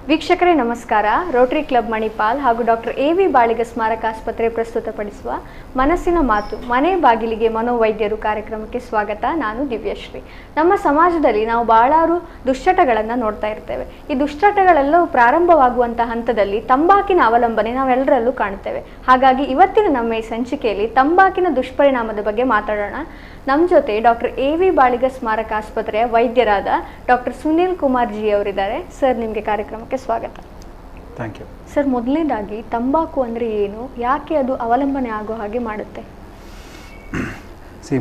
ವೀಕ್ಷಕರೇ ನಮಸ್ಕಾರ. Rotary club Manipal ಹಾಗೂ ಡಾಕ್ಟರ್ ಎ.ವಿ. ಬಾಳಿಗ ಸ್ಮಾರಕ ಆಸ್ಪತ್ರೆ ಪ್ರಸ್ತುತಪಡಿಸುವ ಮನಸ್ಸಿನ ಮಾತು ಮನೆ ಬಾಗಿಲಿಗೆ ಮನೋವೈದ್ಯರು ಕಾರ್ಯಕ್ರಮಕ್ಕೆ ಸ್ವಾಗತ. ನಾನು ದಿವ್ಯಶ್ರೀ. ನಮ್ಮ ಸಮಾಜದಲ್ಲಿ ನಾವು ಬಹಳಾರು ದುಶ್ಚಟಗಳನ್ನು ನೋಡ್ತಾ ಇರ್ತೇವೆ. ಈ ದುಶ್ಚಟಗಳೆಲ್ಲವೂ ಪ್ರಾರಂಭವಾಗುವಂಥ ಹಂತದಲ್ಲಿ ತಂಬಾಕಿನ ಅವಲಂಬನೆ ನಾವೆಲ್ಲರಲ್ಲೂ ಕಾಣುತ್ತೇವೆ. ಹಾಗಾಗಿ ಇವತ್ತಿನ ನಮ್ಮ ಈ ಸಂಚಿಕೆಯಲ್ಲಿ ತಂಬಾಕಿನ ದುಷ್ಪರಿಣಾಮದ ಬಗ್ಗೆ ಮಾತಾಡೋಣ. ನಮ್ಮ ಜೊತೆ ಡಾಕ್ಟರ್ ಎ.ವಿ. ಬಾಳಿಗ ಸ್ಮಾರಕ ಆಸ್ಪತ್ರೆಯ ವೈದ್ಯರಾದ ಡಾಕ್ಟರ್ ಸುನೀಲ್ ಕುಮಾರ್ ಜಿ ಅವರಿದ್ದಾರೆ. ಸರ್, ನಿಮಗೆ ಕಾರ್ಯಕ್ರಮಕ್ಕೆ ಸ್ವಾಗತ. Thank you. ಸರ್, ಮೊದಲನೇದಾಗಿ ತಂಬಾಕು ಅಂದರೆ ಏನು, ಯಾಕೆ ಅದು ಅವಲಂಬನೆ ಆಗೋ ಹಾಗೆ ಮಾಡುತ್ತೆ?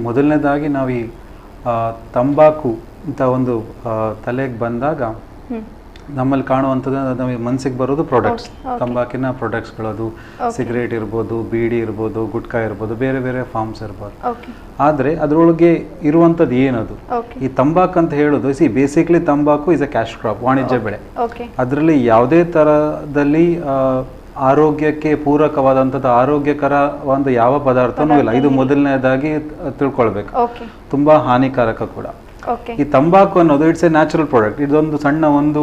ಮೊದಲನೇದಾಗಿ ನಾವು ಈ ತಂಬಾಕು ಅಂತ ಒಂದು ತಲೆಗೆ ಬಂದಾಗ ನಮ್ಮಲ್ಲಿ ಕಾಣುವಂಥದ್ದು ನಮಗೆ ಮನಸ್ಸಿಗೆ ಬರೋದು ಪ್ರಾಡಕ್ಟ್ಸ್, ತಂಬಾಕಿನ ಪ್ರಾಡಕ್ಟ್ಸ್ಗಳು. ಅದು ಸಿಗರೇಟ್ ಇರ್ಬೋದು, ಬೀಡಿ ಇರ್ಬೋದು, ಗುಟ್ಕಾ ಇರ್ಬೋದು, ಬೇರೆ ಬೇರೆ ಫಾರ್ಮ್ಸ್ ಇರ್ಬೋದು. ಆದರೆ ಅದರೊಳಗೆ ಇರುವಂಥದ್ದು ಏನದು ಈ ತಂಬಾಕು ಅಂತ ಹೇಳೋದು? ಬೇಸಿಕ್ಲಿ ತಂಬಾಕು ಇಸ್ ಅ ಕ್ಯಾಶ್ ಕ್ರಾಪ್, ವಾಣಿಜ್ಯ ಬೆಳೆ. ಅದರಲ್ಲಿ ಯಾವುದೇ ಥರದಲ್ಲಿ ಆರೋಗ್ಯಕ್ಕೆ ಪೂರಕವಾದಂಥದ್ದು ಆರೋಗ್ಯಕರ ಒಂದು ಯಾವ ಪದಾರ್ಥನೂ ಇಲ್ಲ. ಇದು ಮೊದಲನೇದಾಗಿ ತಿಳ್ಕೊಳ್ಬೇಕು. ತುಂಬ ಹಾನಿಕಾರಕ ಕೂಡ. ಈ ತಂಬಾಕು ಅನ್ನೋದು ಇಟ್ಸ್ ಎ ನ್ಯಾಚುರಲ್ ಪ್ರಾಡಕ್ಟ್. ಇದೊಂದು ಸಣ್ಣ ಒಂದು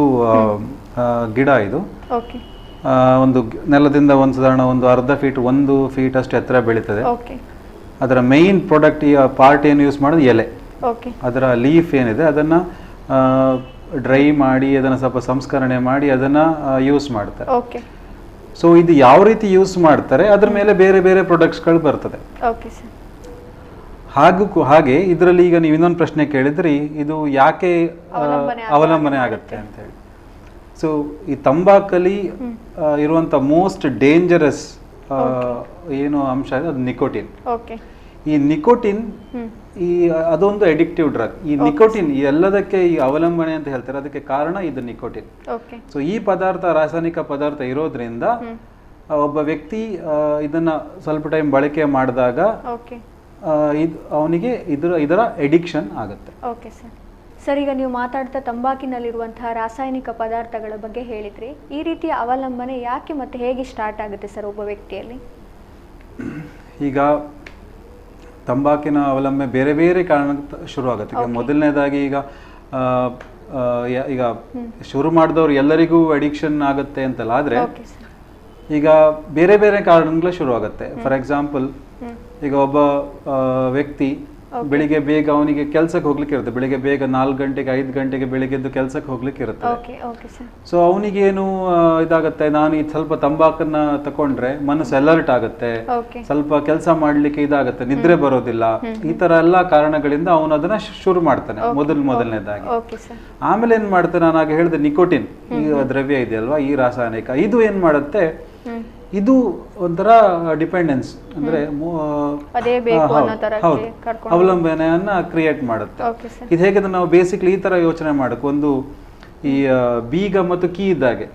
ಗಿಡ. ಇದು ಒಂದು ನೆಲದಿಂದ ಒಂದು ಸಾಧಾರಣ ಒಂದು ಅರ್ಧ ಫೀಟ್ 1 ಫೀಟ್ ಅಷ್ಟು ಎತ್ತರ ಬೆಳೀತದೆ. ಅದರ ಮೇನ್ ಪ್ರಾಡಕ್ಟ್ ಈ ಪಾರ್ಟ್ ಏನು ಯೂಸ್ ಮಾಡೋದು ಎಲೆ. ಅದರ ಲೀಫ್ ಏನಿದೆ ಅದನ್ನ ಡ್ರೈ ಮಾಡಿ ಅದನ್ನ ಸ್ವಲ್ಪ ಸಂಸ್ಕರಣೆ ಮಾಡಿ ಅದನ್ನ ಯೂಸ್ ಮಾಡ್ತಾರೆ. ಸೊ ಇದು ಯಾವ ರೀತಿ ಯೂಸ್ ಮಾಡ್ತಾರೆ ಅದ್ರ ಮೇಲೆ ಬೇರೆ ಬೇರೆ ಪ್ರಾಡಕ್ಟ್ಸ್ಗಳು ಬರ್ತದೆ. ಹಾಗೆ ಇದರಲ್ಲಿ ಈಗ ನೀವು ಇನ್ನೊಂದು ಪ್ರಶ್ನೆ ಕೇಳಿದ್ರಿ, ಇದು ಯಾಕೆ ಅವಲಂಬನೆ ಆಗುತ್ತೆ ಅಂತ ಹೇಳಿ. ಸೊ ಈ ತಂಬಾಕಲ್ಲಿ ಇರುವಂತ ಮೋಸ್ಟ್ ಡೇಂಜರಸ್ ಏನು ಅಂಶ ಇದೆ ಅದು ನಿಕೋಟಿನ್. ಈ ನಿಕೋಟಿನ್ ಅದೊಂದು ಅಡಿಕ್ಟಿವ್ ಡ್ರಗ್. ಈ ನಿಕೋಟಿನ್ ಎಲ್ಲದಕ್ಕೆ ಈ ಅವಲಂಬನೆ ಅಂತ ಹೇಳ್ತಾರೆ, ಅದಕ್ಕೆ ಕಾರಣ ಇದು ನಿಕೋಟಿನ್. ಸೊ ಈ ಪದಾರ್ಥ ರಾಸಾಯನಿಕ ಪದಾರ್ಥ ಇರೋದ್ರಿಂದ ಒಬ್ಬ ವ್ಯಕ್ತಿ ಇದನ್ನ ಸ್ವಲ್ಪ ಟೈಮ್ ಬಳಕೆ ಮಾಡಿದಾಗ ಅವನಿಗೆ ಇದರ ಎಡಿಕ್ಷನ್ ಆಗುತ್ತೆ. Okay sir. ಸರ್, ಈಗ ನೀವು ಮಾತಾಡ್ತಾ ತಂಬಾಕಿನಲ್ಲಿರುವಂತಹ ರಾಸಾಯನಿಕ ಪದಾರ್ಥಗಳ ಬಗ್ಗೆ ಹೇಳಿದ್ರಿ. ಈ ರೀತಿಯ ಅವಲಂಬನೆ ಯಾಕೆ ಮತ್ತೆ ಹೇಗೆ ಸ್ಟಾರ್ಟ್ ಆಗುತ್ತೆ ಸರ್ ಒಬ್ಬ ವ್ಯಕ್ತಿಯಲ್ಲಿ? ಈಗ ತಂಬಾಕಿನ ಅವಲಂಬನೆ ಬೇರೆ ಬೇರೆ ಕಾರಣ ಶುರು ಆಗುತ್ತೆ. ಈಗ ಮೊದಲನೇದಾಗಿ ಈಗ ಶುರು ಮಾಡಿದವ್ರು ಎಲ್ಲರಿಗೂ ಅಡಿಕ್ಷನ್ ಆಗುತ್ತೆ ಅಂತಲ್ಲ, ಆದ್ರೆ ಈಗ ಬೇರೆ ಬೇರೆ ಕಾರಣಗಳ ಶುರು ಆಗುತ್ತೆ. ಫಾರ್ ಎಕ್ಸಾಂಪಲ್, ಈಗ ಒಬ್ಬ ವ್ಯಕ್ತಿ ಬೆಳಿಗ್ಗೆ ಬೇಗ ಅವನಿಗೆ ಕೆಲ್ಸಕ್ಕೆ ಹೋಗ್ಲಿಕ್ಕೆ ಇರುತ್ತೆ. ಬೆಳಿಗ್ಗೆ ಬೇಗ 4 ಗಂಟೆಗೆ 5 ಗಂಟೆಗೆ ಬೆಳಿಗ್ಗೆದ್ದು ಕೆಲ್ಸಕ್ಕೆ ಹೋಗ್ಲಿಕ್ಕೆ ಇರುತ್ತೆ. ಸೊ ಅವನಿಗೇನು ಇದಾಗತ್ತೆ, ನಾನು ಸ್ವಲ್ಪ ತಂಬಾಕನ್ನ ತಕೊಂಡ್ರೆ ಮನಸ್ಸು ಅಲರ್ಟ್ ಆಗುತ್ತೆ, ಸ್ವಲ್ಪ ಕೆಲಸ ಮಾಡ್ಲಿಕ್ಕೆ ಇದಾಗತ್ತೆ, ನಿದ್ರೆ ಬರೋದಿಲ್ಲ. ಈ ತರ ಎಲ್ಲಾ ಕಾರಣಗಳಿಂದ ಅವನು ಅದನ್ನ ಶುರು ಮಾಡ್ತಾನೆ ಮೊದಲನೇದಾಗಿ. ಆಮೇಲೆ ಏನ್ ಮಾಡ್ತಾನೆ, ನಾನು ಆಗ ಹೇಳಿದೆ ನಿಕೋಟಿನ್ ಈ ದ್ರವ್ಯ ಇದೆಯಲ್ವಾ, ಈ ರಾಸಾಯನಿಕ, ಇದು ಏನ್ ಮಾಡುತ್ತೆ, ಇದು ಒಂಥರ ಡಿಪೆಂಡೆನ್ಸ್ ಅಂದ್ರೆ ಅವಲಂಬನೆಯನ್ನ ಕ್ರಿಯೇಟ್ ಮಾಡುತ್ತೆ. ಇದು ಹೇಗೆ ನಾವು ಬೇಸಿಕ್ಲಿ ಈ ತರ ಯೋಚನೆ ಮಾಡಕ್ಕೆ, ಒಂದು ಈ ಬೀಗ ಮತ್ತು ಕೀ ಇದ್ದಾಗೆ,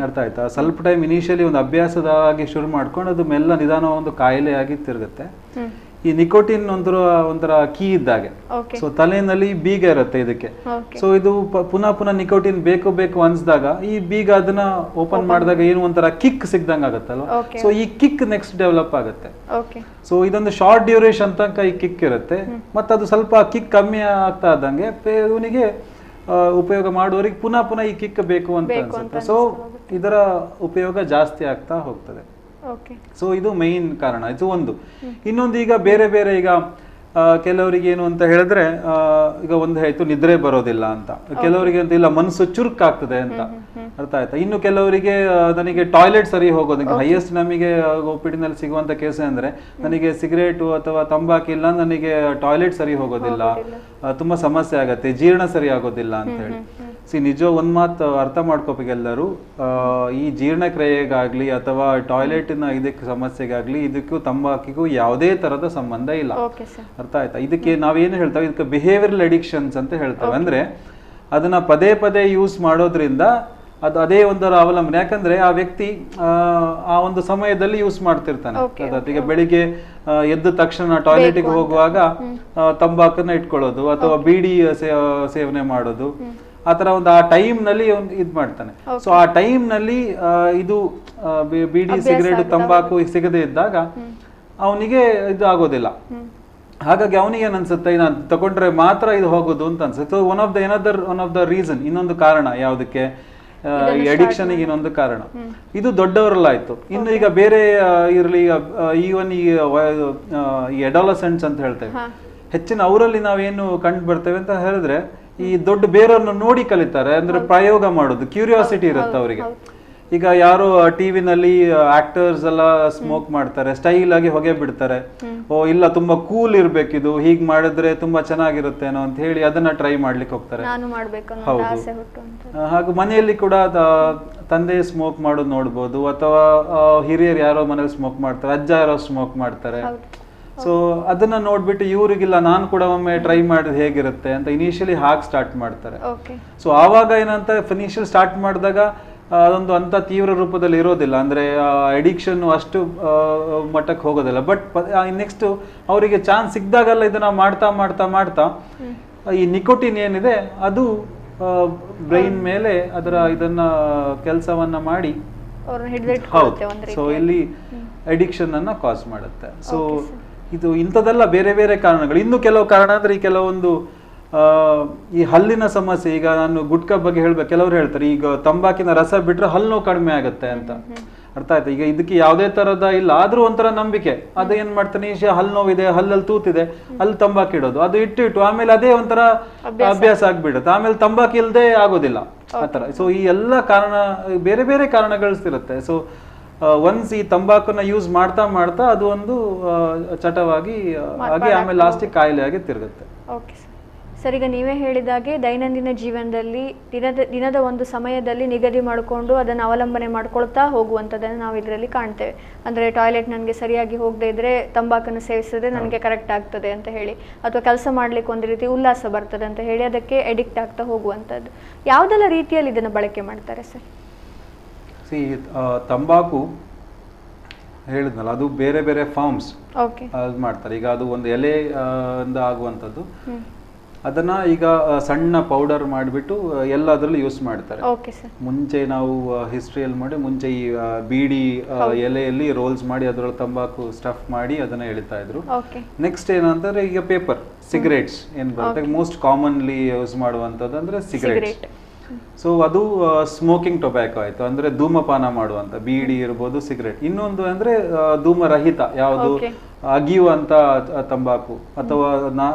ಅರ್ಥ ಆಯ್ತಾ? ಸ್ವಲ್ಪ ಟೈಮ್ ಇನಿಷಿಯಲಿ ಒಂದು ಅಭ್ಯಾಸದಾಗಿ ಶುರು ಮಾಡ್ಕೊಂಡು ಅದು ಮೆಲ್ಲ ನಿಧಾನ ಒಂದು ಕಾಯಿಲೆಯಾಗಿ ತಿರುಗುತ್ತೆ. ಈ ನಿಕೋಟಿನ್ ಒಂಥರ ಕೀ ಇದ್ದಾಗೆ. ಸೊ ತಲೆಯಲ್ಲಿ ಬೀಗ ಇರುತ್ತೆ ಇದಕ್ಕೆ. ಸೊ ಇದು ಪುನಃ ನಿಕೋಟಿನ್ ಬೇಕು ಅನ್ಸ್ದಾಗ ಈ ಬೀಗ ಅದನ್ನ ಓಪನ್ ಮಾಡಿದಾಗ ಏನು ಒಂಥರ ಕಿಕ್ ಸಿಗ್ದಂಗ ಆಗತ್ತಲ್ವ. ಸೊ ಈ ಕಿಕ್ ನೆಕ್ಸ್ಟ್ ಡೆವಲಪ್ ಆಗುತ್ತೆ. ಸೊ ಇದೊಂದು ಶಾರ್ಟ್ ಡ್ಯೂರೇಷನ್ ತನಕ ಈ ಕಿಕ್ ಇರುತ್ತೆ. ಮತ್ತೆ ಅದು ಸ್ವಲ್ಪ ಕಿಕ್ ಕಮ್ಮಿ ಆಗ್ತಾ ಇದ್ದಂಗೆ ಇವನಿಗೆ ಉಪಯೋಗ ಮಾಡುವವರಿಗೆ ಪುನಃ ಈ ಕಿಕ್ ಬೇಕು ಅಂತ ಅನ್ಸುತ್ತೆ. ಸೊ ಇದರ ಉಪಯೋಗ ಜಾಸ್ತಿ ಆಗ್ತಾ ಹೋಗ್ತದೆ. ಸೊ ಇದು ಮೈನ್ ಕಾರಣ. ಇದು ಒಂದು. ಇನ್ನೊಂದು, ಈಗ ಬೇರೆ ಬೇರೆ ಈಗ ಕೆಲವರಿಗೆ ಏನು ಅಂತ ಹೇಳಿದ್ರೆ, ಈಗ ಒಂದು ಆಯ್ತು ನಿದ್ರೆ ಬರೋದಿಲ್ಲ ಅಂತ, ಕೆಲವರಿಗೆ ಅಂತ ಇಲ್ಲ ಮನಸ್ಸು ಚುರುಕಾಗ್ತದೆ ಅಂತ, ಅರ್ಥ ಆಯ್ತಾ? ಇನ್ನು ಕೆಲವರಿಗೆ ನನಗೆ ಟಾಯ್ಲೆಟ್ ಸರಿ ಹೋಗೋದು. ಹೈಯೆಸ್ಟ್ ನಮಗೆ OPD ನಲ್ಲಿ ಸಿಗುವಂತ ಕೇಸ್ ಅಂದ್ರೆ, ನನಗೆ ಸಿಗರೇಟು ಅಥವಾ ತಂಬಾಕಿಲ್ಲ, ನನಗೆ ಟಾಯ್ಲೆಟ್ ಸರಿ ಹೋಗೋದಿಲ್ಲ, ತುಂಬಾ ಸಮಸ್ಯೆ ಆಗತ್ತೆ, ಜೀರ್ಣ ಸರಿ ಆಗೋದಿಲ್ಲ ಅಂತ ಹೇಳಿ. ನಿಜ ಒಂದ್ ಮಾತು ಅರ್ಥ ಮಾಡ್ಕೋಬೇಕು ಎಲ್ಲರೂ, ಈ ಜೀರ್ಣಕ್ರಿಯೆಗಾಗ್ಲಿ ಅಥವಾ ಟಾಯ್ಲೆಟ್ನ ಇದಕ್ಕೆ ಸಮಸ್ಯೆಗಾಗ್ಲಿ ಇದಕ್ಕೂ ತಂಬಾಕಿಗೂ ಯಾವುದೇ ತರದ ಸಂಬಂಧ ಇಲ್ಲ. ಅರ್ಥ ಆಯ್ತಾ? ಇದಕ್ಕೆ ನಾವೇನು ಹೇಳ್ತೇವೆ, ಇದಕ್ಕೆ ಬಿಹೇವಿಯರಲ್ ಅಡಿಕ್ಷನ್ಸ್ ಅಂತ ಹೇಳ್ತೇವೆ. ಅಂದ್ರೆ ಅದನ್ನ ಪದೇ ಯೂಸ್ ಮಾಡೋದ್ರಿಂದ ಅದು ಅದೇ ಒಂದರ ಅವಲಂಬನೆ. ಯಾಕಂದ್ರೆ ಆ ವ್ಯಕ್ತಿ ಆ ಒಂದು ಸಮಯದಲ್ಲಿ ಯೂಸ್ ಮಾಡ್ತಿರ್ತಾನೆ. ಈಗ ಬೆಳಿಗ್ಗೆ ಎದ್ದ ತಕ್ಷಣ ಟಾಯ್ಲೆಟ್ಗೆ ಹೋಗುವಾಗ ತಂಬಾಕನ್ನ ಇಟ್ಕೊಳ್ಳೋದು ಅಥವಾ ಬೀಡಿ ಸೇವನೆ ಮಾಡೋದು, ಆತರ ಒಂದು ಆ ಟೈಮ್ ನಲ್ಲಿ ಇದ್ ಮಾಡ್ತಾನೆ. ಸೊ ಆ ಟೈಮ್ ನಲ್ಲಿ ಇದು ಬೀಡಿ ಸಿಗರೇಟ್ ತಂಬಾಕು ಸಿಗದೆ ಇದ್ದಾಗ ಅವನಿಗೆ ಇದು ಆಗೋದಿಲ್ಲ. ಹಾಗಾಗಿ ಅವನಿಗೆ ಏನ್ ಅನ್ಸುತ್ತೆ, ನಾನು ತಗೊಂಡ್ರೆ ಮಾತ್ರ ಇದು ಹೋಗೋದು ಅಂತ ಅನ್ಸುತ್ತೆ. ಒನ್ ಆಫ್ ದ ರೀಸನ್, ಇನ್ನೊಂದು ಕಾರಣ ಯಾವುದಕ್ಕೆ ಈ ಅಡಿಕ್ಷನ್ ಇನ್ನೊಂದು ಕಾರಣ. ಇದು ದೊಡ್ಡವರೆಲ್ಲ ಆಯ್ತು. ಇನ್ನು ಈಗ ಬೇರೆ ಇರಲಿ, ಈವನ್ ಈ ಅಡಾಲಸೆಂಟ್ಸ್ ಅಂತ ಹೇಳ್ತೇವೆ, ಹೆಚ್ಚಿನ ಅವರಲ್ಲಿ ನಾವೇನು ಕಂಡು ಬರ್ತೇವೆ ಅಂತ ಹೇಳಿದ್ರೆ ಈ ದೊಡ್ಡ ಬೇರೆಯವ್ರನ್ನ ನೋಡಿ ಕಲಿತಾರೆ, ಅಂದ್ರೆ ಪ್ರಯೋಗ ಮಾಡೋದು, ಕ್ಯೂರಿಯಾಸಿಟಿ ಇರುತ್ತೆ ಅವರಿಗೆ. ಈಗ ಯಾರೋ ಟಿವಿನಲ್ಲಿ ಆಕ್ಟರ್ಸ್ ಎಲ್ಲ ಸ್ಮೋಕ್ ಮಾಡ್ತಾರೆ, ಸ್ಟೈಲ್ ಆಗಿ ಹೊಗೆ ಬಿಡ್ತಾರೆ, ಓ ಇಲ್ಲ ತುಂಬಾ ಕೂಲ್ ಇರ್ಬೇಕಿದು, ಹೀಗ್ ಮಾಡಿದ್ರೆ ತುಂಬಾ ಚೆನ್ನಾಗಿರುತ್ತೇನೋ ಅಂತ ಹೇಳಿ ಅದನ್ನ ಟ್ರೈ ಮಾಡ್ಲಿಕ್ಕೆ ಹೋಗ್ತಾರೆ. ಹಾಗೂ ಮನೆಯಲ್ಲಿ ಕೂಡ ತಂದೆ ಸ್ಮೋಕ್ ಮಾಡೋದು ನೋಡ್ಬೋದು, ಅಥವಾ ಹಿರಿಯರು ಯಾರೋ ಮನೇಲಿ ಸ್ಮೋಕ್ ಮಾಡ್ತಾರೆ, ಅಜ್ಜ ಯಾರೋ ಸ್ಮೋಕ್ ಮಾಡ್ತಾರೆ. ಸೊ ಅದನ್ನ ನೋಡ್ಬಿಟ್ಟು ಇವ್ರಿಗಿಲ್ಲ ನಾನು ಕೂಡ ಒಮ್ಮೆ ಟ್ರೈ ಮಾಡಿದ್ರೆ ಹೇಗಿರುತ್ತೆ ಅಂತ ಇನಿಷಿಯಲಿ ಹಾಗೆ ಸ್ಟಾರ್ಟ್ ಮಾಡ್ತಾರೆ. ಸೊ ಆವಾಗ ಏನಂತ ಇನಿಷಿಯಲ್ ಸ್ಟಾರ್ಟ್ ಮಾಡಿದಾಗ ಅದೊಂದು ಅಂತ ತೀವ್ರ ರೂಪದಲ್ಲಿ ಇರೋದಿಲ್ಲ, ಅಂದ್ರೆ ಅಡಿಕ್ಷನ್ ಅಷ್ಟು ಮಟ್ಟಕ್ಕೆ ಹೋಗೋದಿಲ್ಲ. ಬಟ್ ನೆಕ್ಸ್ಟ್ ಅವರಿಗೆ ಚಾನ್ಸ್ ಸಿಕ್ದಾಗಲ್ಲ ಇದನ್ನ ಮಾಡ್ತಾ ಮಾಡ್ತಾ ಮಾಡ್ತಾ ಈ ನಿಕೋಟಿನ್ ಏನಿದೆ ಅದು ಬ್ರೈನ್ ಮೇಲೆ ಇದನ್ನ ಕೆಲಸವನ್ನ ಮಾಡಿ ಸೊ ಇಲ್ಲಿ ಅಡಿಕ್ಷನ್ ಅನ್ನ ಕಾಸ್ ಮಾಡುತ್ತೆ. ಸೊ ಇದು ಇಂಥದೆಲ್ಲ ಬೇರೆ ಬೇರೆ ಕಾರಣಗಳು. ಇನ್ನು ಕೆಲವು ಕಾರಣ ಅಂದ್ರೆ ಈ ಕೆಲವೊಂದು ಈ ಹಲ್ಲಿನ ಸಮಸ್ಯೆ. ಈಗ ನಾನು ಗುಟ್ಕಾ ಬಗ್ಗೆ ಹೇಳ್ಬೇಕು, ಕೆಲವರು ಹೇಳ್ತಾರೆ ಈಗ ತಂಬಾಕಿನ ರಸ ಬಿಟ್ರೆ ಹಲ್ಲು ನೋವು ಕಡಿಮೆ ಆಗುತ್ತೆ ಅಂತ. ಅರ್ಥ ಆಯ್ತು? ಈಗ ಇದಕ್ಕೆ ಯಾವುದೇ ತರದ ಇಲ್ಲ, ಆದ್ರೂ ಒಂಥರ ನಂಬಿಕೆ. ಅದು ಏನ್ ಮಾಡ್ತಾನೆ, ಹಲ್ಲು ನೋವಿದೆ, ಹಲ್ಲಲ್ಲಿ ತೂತಿದೆ, ಅಲ್ಲಿ ತಂಬಾಕು ಇಡೋದು, ಅದು ಇಟ್ಟು ಆಮೇಲೆ ಅದೇ ಒಂಥರ ಅಭ್ಯಾಸ ಆಗ್ಬಿಡುತ್ತೆ, ಆಮೇಲೆ ತಂಬಾಕು ಇಲ್ಲದೆ ಆಗೋದಿಲ್ಲ ಆತರ. ಸೊ ಈ ಎಲ್ಲ ಕಾರಣ ಬೇರೆ ಬೇರೆ ಕಾರಣಗಳಿರುತ್ತೆ. ಸೊ ಒನ್ಸ್ ಈ ತಂಬಾಕುನ ಯೂಸ್ ಮಾಡ್ತಾ ಮಾಡ್ತಾ ಅದು ಒಂದು ಚಟವಾಗಿ ಆಗಿ ಆಮೇಲೆ ಲಾಸ್ಟಿಗೆ ಕಾಯಿಲೆ ಆಗಿ ತಿರುಗುತ್ತೆ. ಸರ್, ಈಗ ನೀವೇ ಹೇಳಿದಾಗೆ ದೈನಂದಿನ ಜೀವನದಲ್ಲಿ ದಿನದ ಒಂದು ಸಮಯದಲ್ಲಿ ನಿಗದಿ ಮಾಡಿಕೊಂಡು ಅದನ್ನು ಅವಲಂಬನೆ ಮಾಡ್ಕೊಳ್ತಾ ಹೋಗುವಂಥದ್ದನ್ನು ನಾವು ಇದರಲ್ಲಿ ಕಾಣ್ತೇವೆ. ಅಂದರೆ ಟಾಯ್ಲೆಟ್ ನನಗೆ ಸರಿಯಾಗಿ ಹೋಗದೆ ಇದ್ದರೆ ತಂಬಾಕನ್ನು ಸೇವಿಸಿದ್ರೆ ನನಗೆ ಕರೆಕ್ಟ್ ಆಗ್ತದೆ ಅಂತ ಹೇಳಿ, ಅಥವಾ ಕೆಲಸ ಮಾಡಲಿಕ್ಕೆ ಒಂದು ರೀತಿ ಉಲ್ಲಾಸ ಬರ್ತದೆ ಅಂತ ಹೇಳಿ ಅದಕ್ಕೆ ಎಡಿಕ್ಟ್ ಆಗ್ತಾ ಹೋಗುವಂಥದ್ದು. ಯಾವುದೆಲ್ಲ ರೀತಿಯಲ್ಲಿ ಇದನ್ನು ಬಳಕೆ ಮಾಡ್ತಾರೆ ಸರ್? ತಂಬಾಕು ಹೇಳಿದ್ನಲ್ಲ, ಅದು ಬೇರೆ ಬೇರೆ ಫಾರ್ಮ್ಸ್ ಮಾಡ್ತಾರೆ. ಈಗ ಅದು ಒಂದು ಎಲೆ ಆಗುವಂಥದ್ದು, ಅದನ್ನ ಈಗ ಸಣ್ಣ ಪೌಡರ್ ಮಾಡಿಬಿಟ್ಟು ಎಲ್ಲದರಲ್ಲೂ ಯೂಸ್ ಮಾಡ್ತಾರೆ. ಮುಂಚೆ ನಾವು ಹಿಸ್ಟ್ರಿಯಲ್ಲಿ ಮಾಡಿ ಮುಂಚೆ ಈ ಬೀಡಿ ಎಲೆಯಲ್ಲಿ ರೋಲ್ಸ್ ಮಾಡಿ ಅದರೊಳಗೆ ತಂಬಾಕು ಸ್ಟಫ್ ಮಾಡಿ ಅದನ್ನ ಎಳಿತಾ ಇದ್ರು. ನೆಕ್ಸ್ಟ್ ಏನಂದ್ರೆ ಈಗ ಪೇಪರ್ ಸಿಗರೇಟ್ಸ್ ಏನ್ ಬರುತ್ತೆ, ಮೋಸ್ಟ್ ಕಾಮನ್ಲಿ ಯೂಸ್ ಮಾಡುವಂಥದ್ದು ಅಂದ್ರೆ ಸಿಗರೇಟ್ಸ್. ಸೊ ಅದು ಸ್ಮೋಕಿಂಗ್ ಟೊಬ್ಯಾಕೋ ಆಯ್ತು, ಅಂದ್ರೆ ಧೂಮಪಾನ ಮಾಡುವಂತ ಬೀಡಿ ಇರ್ಬೋದು, ಸಿಗರೇಟ್. ಇನ್ನೊಂದು ಅಂದ್ರೆ ಧೂಮರಹಿತ, ಯಾವುದು ಅಗಿಯುವಂತ ತಂಬಾಕು, ಅಥವಾ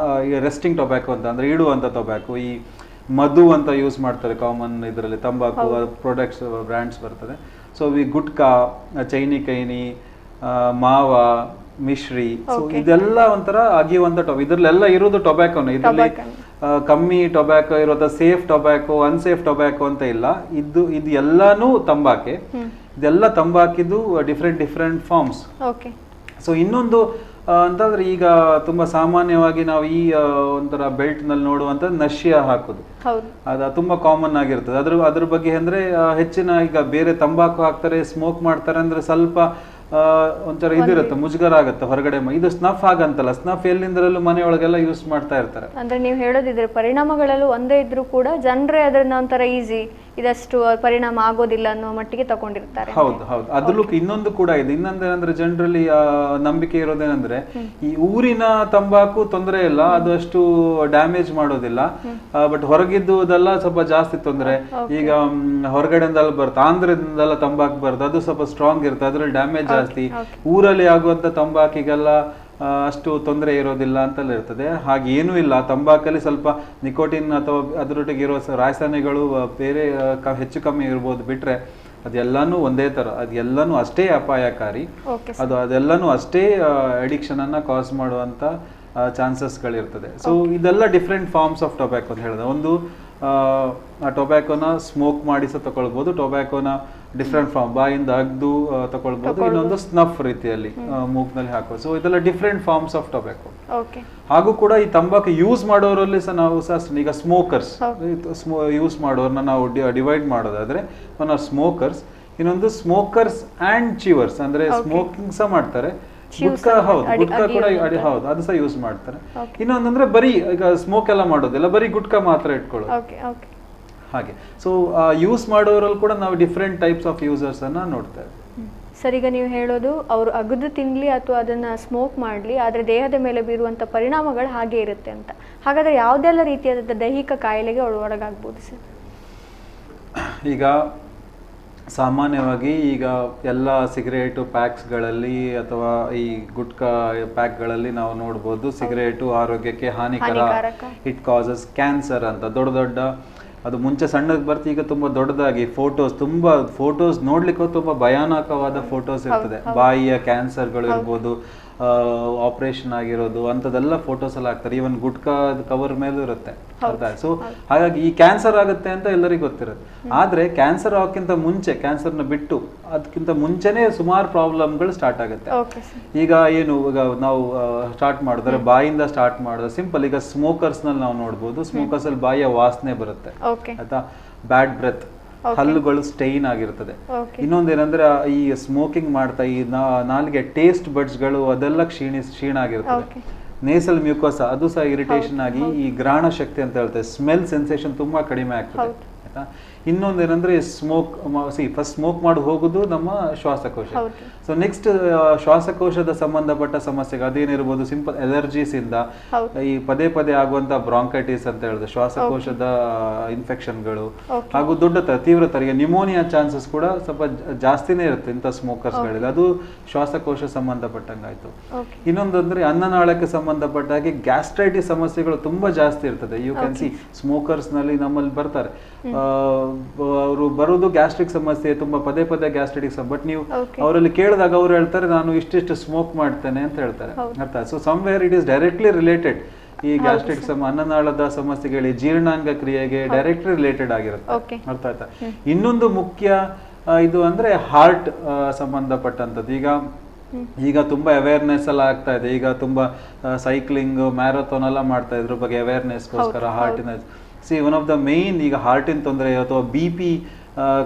ರೆಸ್ಟಿಂಗ್ ಟೊಬ್ಯಾಕೋ ಅಂತ ಅಂದ್ರೆ ಇಡುವಂತ ಟೊಬ್ಯಾಕೋ. ಈ ಮಧು ಅಂತ ಯೂಸ್ ಮಾಡ್ತಾರೆ ಕಾಮನ್ ಇದರಲ್ಲಿ ತಂಬಾಕು ಪ್ರಾಡಕ್ಟ್ಸ್ ಬ್ರ್ಯಾಂಡ್ಸ್ ಬರ್ತದೆ. ಸೊ ಈ ಗುಟ್ಕಾ, ಚೈನಿಕೈನಿ, ಮಾವ, ಮಿಶ್ರಿ, ಸೊ ಇದೆಲ್ಲ ಒಂಥರ ಅಗಿಯುವಂತ ಇದ್ರಲ್ಲೆಲ್ಲ ಇರೋದು ಟೊಬ್ಯಾಕೋನ. ಇದರಲ್ಲಿ ಕಮ್ಮಿ ಟೊಬ್ಯಾಕೋ ಇರೋದ, ಸೇಫ್ ಟೊಬ್ಯಾಕೋ, ಅನ್ಸೇಫ್ ಟೊಬ್ಯಾಕೋ ಅಂತ ಇಲ್ಲ. ಇದು ಎಲ್ಲಾನು ತಂಬಾಕೆ. ಇದೆಲ್ಲ ತಂಬಾಕಿದು ಡಿಫ್ರೆಂಟ್ ಫಾರ್ಮ್ಸ್. ಸೊ ಇನ್ನೊಂದು ಅಂತಂದ್ರೆ ಈಗ ತುಂಬಾ ಸಾಮಾನ್ಯವಾಗಿ ನಾವು ಈ ಒಂಥರ ಬೆಲ್ಟ್ ನಲ್ಲಿ ನೋಡುವಂತ ನಶ್ಯ ಹಾಕೋದು, ಅದು ತುಂಬಾ ಕಾಮನ್ ಆಗಿರ್ತದೆ. ಅದ್ರ ಬಗ್ಗೆ ಅಂದ್ರೆ ಹೆಚ್ಚಿನ ಈಗ ಬೇರೆ ತಂಬಾಕು ಹಾಕ್ತಾರೆ, ಸ್ಮೋಕ್ ಮಾಡ್ತಾರೆ ಅಂದ್ರೆ ಸ್ವಲ್ಪ ಒಂಥರ ಇದಿರುತ್ತೆ, ಮುಜುಗರ ಆಗುತ್ತೆ ಹೊರಗಡೆ. ಇದು ಸ್ನಫ್ ಆಗಂತಲ್ಲ, ಸ್ನಫ್ ಎಲ್ಲಿಂದಲೂ ಮನೆಯೊಳಗೆಲ್ಲ ಯೂಸ್ ಮಾಡ್ತಾ ಇರ್ತಾರೆ. ಅಂದ್ರೆ ನೀವು ಹೇಳೋದಿದ್ರೆ ಪರಿಣಾಮಗಳೆಲ್ಲ ಒಂದೇ ಇದ್ರೂ ಕೂಡ ಜನರೇ ಅದನ್ನ ಒಂಥರ ಈಸಿ, ಇದಷ್ಟು ಪರಿಣಾಮ ಆಗೋದಿಲ್ಲ ಅನ್ನೋ ಮಟ್ಟಿಗೆ ತಗೊಂಡಿರ್ತಾರೆ. ಹೌದು. ಅದ್ರಲ್ಲೂ ಇನ್ನೊಂದು ಕೂಡ ಇದೆ. ಇನ್ನೊಂದೇನಂದ್ರೆ ಜನರಲಿ ನಂಬಿಕೆ ಇರೋದೇನಂದ್ರೆ ಈ ಊರಿನ ತಂಬಾಕು ತೊಂದರೆ ಇಲ್ಲ, ಅದು ಅಷ್ಟು ಡ್ಯಾಮೇಜ್ ಮಾಡೋದಿಲ್ಲ. ಬಟ್ ಹೊರಗಿದ್ದುದೆಲ್ಲ ಸ್ವಲ್ಪ ಜಾಸ್ತಿ ತೊಂದರೆ. ಈಗ ಹೊರಗಡೆಯಿಂದೆಲ್ಲ ಬರುತ್ತೆ, ಆಂಧ್ರದಿಂದೆಲ್ಲ ತಂಬಾಕು ಬರುತ್ತೆ, ಅದು ಸ್ವಲ್ಪ ಸ್ಟ್ರಾಂಗ್ ಇರುತ್ತೆ, ಅದ್ರಲ್ಲಿ ಡ್ಯಾಮೇಜ್ ಜಾಸ್ತಿ. ಊರಲ್ಲಿ ಆಗುವಂತ ತಂಬಾಕಿಗೆಲ್ಲ ಅಷ್ಟು ತೊಂದರೆ ಇರೋದಿಲ್ಲ ಅಂತೆಲ್ಲ ಇರ್ತದೆ. ಹಾಗೇನೂ ಇಲ್ಲ. ತಂಬಾಕಲ್ಲಿ ಸ್ವಲ್ಪ ನಿಕೋಟಿನ್ ಅಥವಾ ಅದರೊಟ್ಟಿಗೆ ಇರೋ ರಾಸಾಯನಿಕಗಳು ಬೇರೆ ಹೆಚ್ಚು ಕಮ್ಮಿ ಇರ್ಬೋದು, ಬಿಟ್ರೆ ಅದೆಲ್ಲಾನು ಒಂದೇ ತರ, ಅದೆಲ್ಲಾನು ಅಷ್ಟೇ ಅಪಾಯಕಾರಿ, ಅದೆಲ್ಲಾನು ಅಷ್ಟೇ ಅಡಿಕ್ಷನ್ ಅನ್ನ ಕಾಸ್ ಮಾಡುವಂತ ಚಾನ್ಸಸ್ಗಳಿರ್ತದೆ. ಸೊ ಇದೆಲ್ಲ ಡಿಫ್ರೆಂಟ್ ಫಾರ್ಮ್ಸ್ ಆಫ್ ಟೊಬ್ಯಾಕೋ ಅಂತ ಹೇಳಿದೆ. ಒಂದು ಟೊಬ್ಯಾಕೋನ ಸ್ಮೋಕ್ ಮಾಡಿ ಸಹ ತಗೊಳ್ಬಹುದು, ಟೊಬ್ಯಾಕೋನ ಡಿಫ್ರೆಂಟ್ ಫಾರ್ಮ್ ಬಾಯಿಂದ ಅಗ್ದು ತಗೊಳ್ಬಹುದು, ಇನ್ನೊಂದು ಸ್ನಫ್ ರೀತಿಯಲ್ಲಿ ಮೂಕ್ನಲ್ಲಿ ಹಾಕೋದು. ಸೊ ಇದೆಲ್ಲ ಡಿಫ್ರೆಂಟ್ ಫಾರ್ಮ್ಸ್ ಆಫ್ ಟೊಬ್ಯಾಕೋ. ಹಾಗೂ ಕೂಡ ಈ ತಂಬಾಕು ಯೂಸ್ ಮಾಡೋರಲ್ಲಿ ಸಹ ನಾವು ಸಹ ಈಗ ಸ್ಮೋಕರ್ಸ್ ಯೂಸ್ ಮಾಡೋರ್ನ ನಾವು ಡಿವೈಡ್ ಮಾಡೋದಾದ್ರೆ ಒಂದು ಸ್ಮೋಕರ್ಸ್, ಇನ್ನೊಂದು ಸ್ಮೋಕರ್ಸ್ ಅಂಡ್ ಚೀವರ್ಸ್, ಅಂದ್ರೆ ಸ್ಮೋಕಿಂಗ್ ಸಹ ಮಾಡ್ತಾರೆ, ಗುಟ್ಕಾ ಗುಟ್ಕಾ ಕೂಡ ಹೌದು ಅದು ಸಹ ಯೂಸ್ ಮಾಡ್ತಾರೆ. ಇನ್ನೊಂದಂದ್ರೆ ಬರೀ ಈಗ ಸ್ಮೋಕ್ ಎಲ್ಲ ಮಾಡೋದಿಲ್ಲ, ಬರೀ ಗುಟ್ಕಾ ಮಾತ್ರ ಇಟ್ಕೊಳ್ಳೋದು ಹಾಗೆ. ಸೊ ಯೂಸ್ ಮಾಡೋರಲ್ಲಿ ಕೂಡ ನಾವು ಡಿಫ್ರೆಂಟ್ ಟೈಪ್ಸ್ ಆಫ್ ಯೂಸರ್ಸ್ ಅನ್ನ ನೋಡ್ತೇವೆ. ಸರ್, ಈಗ ನೀವು ಹೇಳೋದು ಅವರು ಅಗದು ತಿನ್ಲಿ ಅಥವಾ ಅದನ್ನ ಸ್ಮೋಕ್ ಮಾಡಲಿ, ಆದ್ರೆ ದೇಹದ ಮೇಲೆ ಬೀರುವಂತ ಪರಿಣಾಮಗಳು ಹಾಗೆ ಇರುತ್ತೆ ಅಂತ. ಹಾಗಾದ್ರೆ ಯಾವುದೆಲ್ಲ ರೀತಿಯಾದ ದೈಹಿಕ ಕಾಯಿಲೆಗೆ ಅವರು ಒಳಗಾಗ್ಬೋದು ಸರ್? ಈಗ ಸಾಮಾನ್ಯವಾಗಿ ಈಗ ಎಲ್ಲ ಸಿಗರೇಟು ಪ್ಯಾಕ್ಸ್ಗಳಲ್ಲಿ ಅಥವಾ ಈ ಗುಟ್ಕಾ ಪ್ಯಾಕ್ಗಳಲ್ಲಿ ನಾವು ನೋಡ್ಬೋದು, ಸಿಗರೇಟು ಆರೋಗ್ಯಕ್ಕೆ ಹಾನಿಕರ, ಇಟ್ ಕಾಸಸ್ ಕ್ಯಾನ್ಸರ್ ಅಂತ ದೊಡ್ಡ ದೊಡ್ಡ, ಅದು ಮುಂಚೆ ಸಣ್ಣಗೆ ಬರ್ತಿ, ಈಗ ತುಂಬ ದೊಡ್ಡದಾಗಿ ಫೋಟೋಸ್ ನೋಡ್ಲಿಕ್ಕೂ ತುಂಬ ಭಯಾನಕವಾದ ಫೋಟೋಸ್ ಇರ್ತದೆ. ಬಾಯಿಯ ಕ್ಯಾನ್ಸರ್ಗಳು ಇರ್ಬೋದು, ಆಪರೇಷನ್ ಆಗಿರೋದು ಅಂಥದ್ದೆಲ್ಲ ಫೋಟೋಸ್ ಎಲ್ಲ ಹಾಕ್ತಾರೆ. ಈವನ್ ಗುಟ್ಕಾ ಕವರ್ ಮೇಲೂ ಇರುತ್ತೆ. ಸೊ ಹಾಗಾಗಿ ಈ ಕ್ಯಾನ್ಸರ್ ಆಗುತ್ತೆ ಅಂತ ಎಲ್ಲರಿಗೂ ಗೊತ್ತಿರುತ್ತೆ. ಆದ್ರೆ ಕ್ಯಾನ್ಸರ್ ಆಗೋಕ್ಕಿಂತ ಮುಂಚೆ, ಕ್ಯಾನ್ಸರ್ನ ಬಿಟ್ಟು ಅದಕ್ಕಿಂತ ಮುಂಚೆನೆ ಸುಮಾರು ಪ್ರಾಬ್ಲಮ್ಗಳು ಸ್ಟಾರ್ಟ್ ಆಗುತ್ತೆ. ಈಗ ಈಗ ನಾವು ಸ್ಟಾರ್ಟ್ ಮಾಡಿದ್ರೆ ಬಾಯಿಂದ ಸ್ಟಾರ್ಟ್ ಮಾಡಿದ್ರೆ ಸಿಂಪಲ್. ಈಗ ಸ್ಮೋಕರ್ಸ್ ನಲ್ಲಿ ನಾವು ನೋಡ್ಬೋದು, ಸ್ಮೋಕರ್ಸ್ ಅಲ್ಲಿ ಬಾಯಿಯ ವಾಸನೆ ಬರುತ್ತೆ ಆಯ್ತಾ, ಬ್ಯಾಡ್ ಬ್ರೆತ್, ಹಲ್ಲುಗಳು ಸ್ಟೈನ್ ಆಗಿರ್ತದೆ. ಇನ್ನೊಂದೇನಂದ್ರೆ ಈ ಸ್ಮೋಕಿಂಗ್ ಮಾಡ್ತಾ ಈ ನಾಲಿಗೆ ಟೇಸ್ಟ್ ಬಡ್ಸ್ ಗಳು ಅದೆಲ್ಲ ಕ್ಷೀಣ ಆಗಿರ್ತದೆ. ನೇಸಲ್ ಮ್ಯೂಕೋಸ ಅದು ಸಹ ಇರಿಟೇಷನ್ ಆಗಿ ಈ ಗ್ರಹಣ ಶಕ್ತಿ ಅಂತ ಹೇಳ್ತೇವೆ, ಸ್ಮೆಲ್ ಸೆನ್ಸೇಷನ್ ತುಂಬಾ ಕಡಿಮೆ ಆಗ್ತದೆ ಆಯ್ತಾ. ಇನ್ನೊಂದೇನಂದ್ರೆ ಫಸ್ಟ್ ಸ್ಮೋಕ್ ಮಾಡಿ ಹೋಗುದು ನಮ್ಮ ಶ್ವಾಸಕೋಶ. ಸೊ ನೆಕ್ಸ್ಟ್ ಶ್ವಾಸಕೋಶದ ಸಂಬಂಧಪಟ್ಟ ಸಮಸ್ಯೆಗಳು ಅದೇನಿರ್ಬೋದು, ಸಿಂಪಲ್ ಅಲರ್ಜೀಸ್ ಇಂದ ಈ ಪದೇ ಪದೇ ಆಗುವಂತ ಬ್ರಾಂಕೈಟಿಸ್ ಅಂತ ಹೇಳಿದ್ರೆ ಶ್ವಾಸಕೋಶದ ಇನ್ಫೆಕ್ಷನ್ಗಳು, ಹಾಗೂ ದೊಡ್ಡ ತೀವ್ರತರಿಗೆ ನ್ಯೂಮೋನಿಯಾ ಚಾನ್ಸಸ್ ಕೂಡ ಸ್ವಲ್ಪ ಜಾಸ್ತಿನೇ ಇರುತ್ತೆ ಇಂಥ ಸ್ಮೋಕರ್ಸ್ ಗಳಲ್ಲಿ. ಅದು ಶ್ವಾಸಕೋಶ ಸಂಬಂಧಪಟ್ಟಂಗಾಯ್ತು. ಇನ್ನೊಂದಂದ್ರೆ ಅನ್ನನಾಳಕ್ಕೆ ಸಂಬಂಧಪಟ್ಟ ಹಾಗೆ ಗ್ಯಾಸ್ಟ್ರೈಟಿಸ್ ಸಮಸ್ಯೆಗಳು ತುಂಬಾ ಜಾಸ್ತಿ ಇರ್ತದೆ. ಯು ಕ್ಯಾನ್ ಸಿ ಸ್ಮೋಕರ್ಸ್ ನಲ್ಲಿ ನಮ್ಮಲ್ಲಿ ಬರ್ತಾರೆ, ಅವರು ಬರೋದು ಗ್ಯಾಸ್ಟ್ರಿಕ್ ಸಮಸ್ಯೆ, ತುಂಬಾ ಪದೇ ಪದೇ ಗ್ಯಾಸ್ಟ್ರಿಕ್. ಬಟ್ ನೀವು ಅವರಲ್ಲಿ ಕೇಳಿದಾಗ ಅವ್ರು ಹೇಳ್ತಾರೆ ನಾನು ಇಷ್ಟಿಷ್ಟು ಸ್ಮೋಕ್ ಮಾಡ್ತೇನೆ ಅಂತ ಹೇಳ್ತಾರೆ ಅರ್ಥ. So somewhere it is directly related. ಈ ಗ್ಯಾಸ್ಟ್ರಿಕ್ ಅನ್ನನಾಳದ ಸಮಸ್ಯೆಗಳಿಗೆ, ಜೀರ್ಣಾಂಗ ಕ್ರಿಯೆಗೆ ಡೈರೆಕ್ಟ್ಲಿ ರಿಲೇಟೆಡ್ ಆಗಿರುತ್ತೆ ಅರ್ಥ ಆಯ್ತಾ. ಇನ್ನೊಂದು ಮುಖ್ಯ ಇದು ಅಂದ್ರೆ ಹಾರ್ಟ್ ಸಂಬಂಧಪಟ್ಟಂತದ್ದು. ಈಗ ತುಂಬಾ ಅವೇರ್ನೆಸ್ ಎಲ್ಲ ಆಗ್ತಾ ಇದೆ. ಈಗ ತುಂಬಾ ಸೈಕ್ಲಿಂಗ್, ಮ್ಯಾರಥಾನ್ ಎಲ್ಲ ಮಾಡ್ತಾ ಇದ್ರ ಬಗ್ಗೆ ಅವೇರ್ನೆಸ್ಗೋಸ್ಕರ ಹಾರ್ಟಿನ. ಒನ್ ಆಫ್ ದ ಮೇನ್ ಈಗ ಹಾರ್ಟಿನ ತೊಂದರೆ ಅಥವಾ BP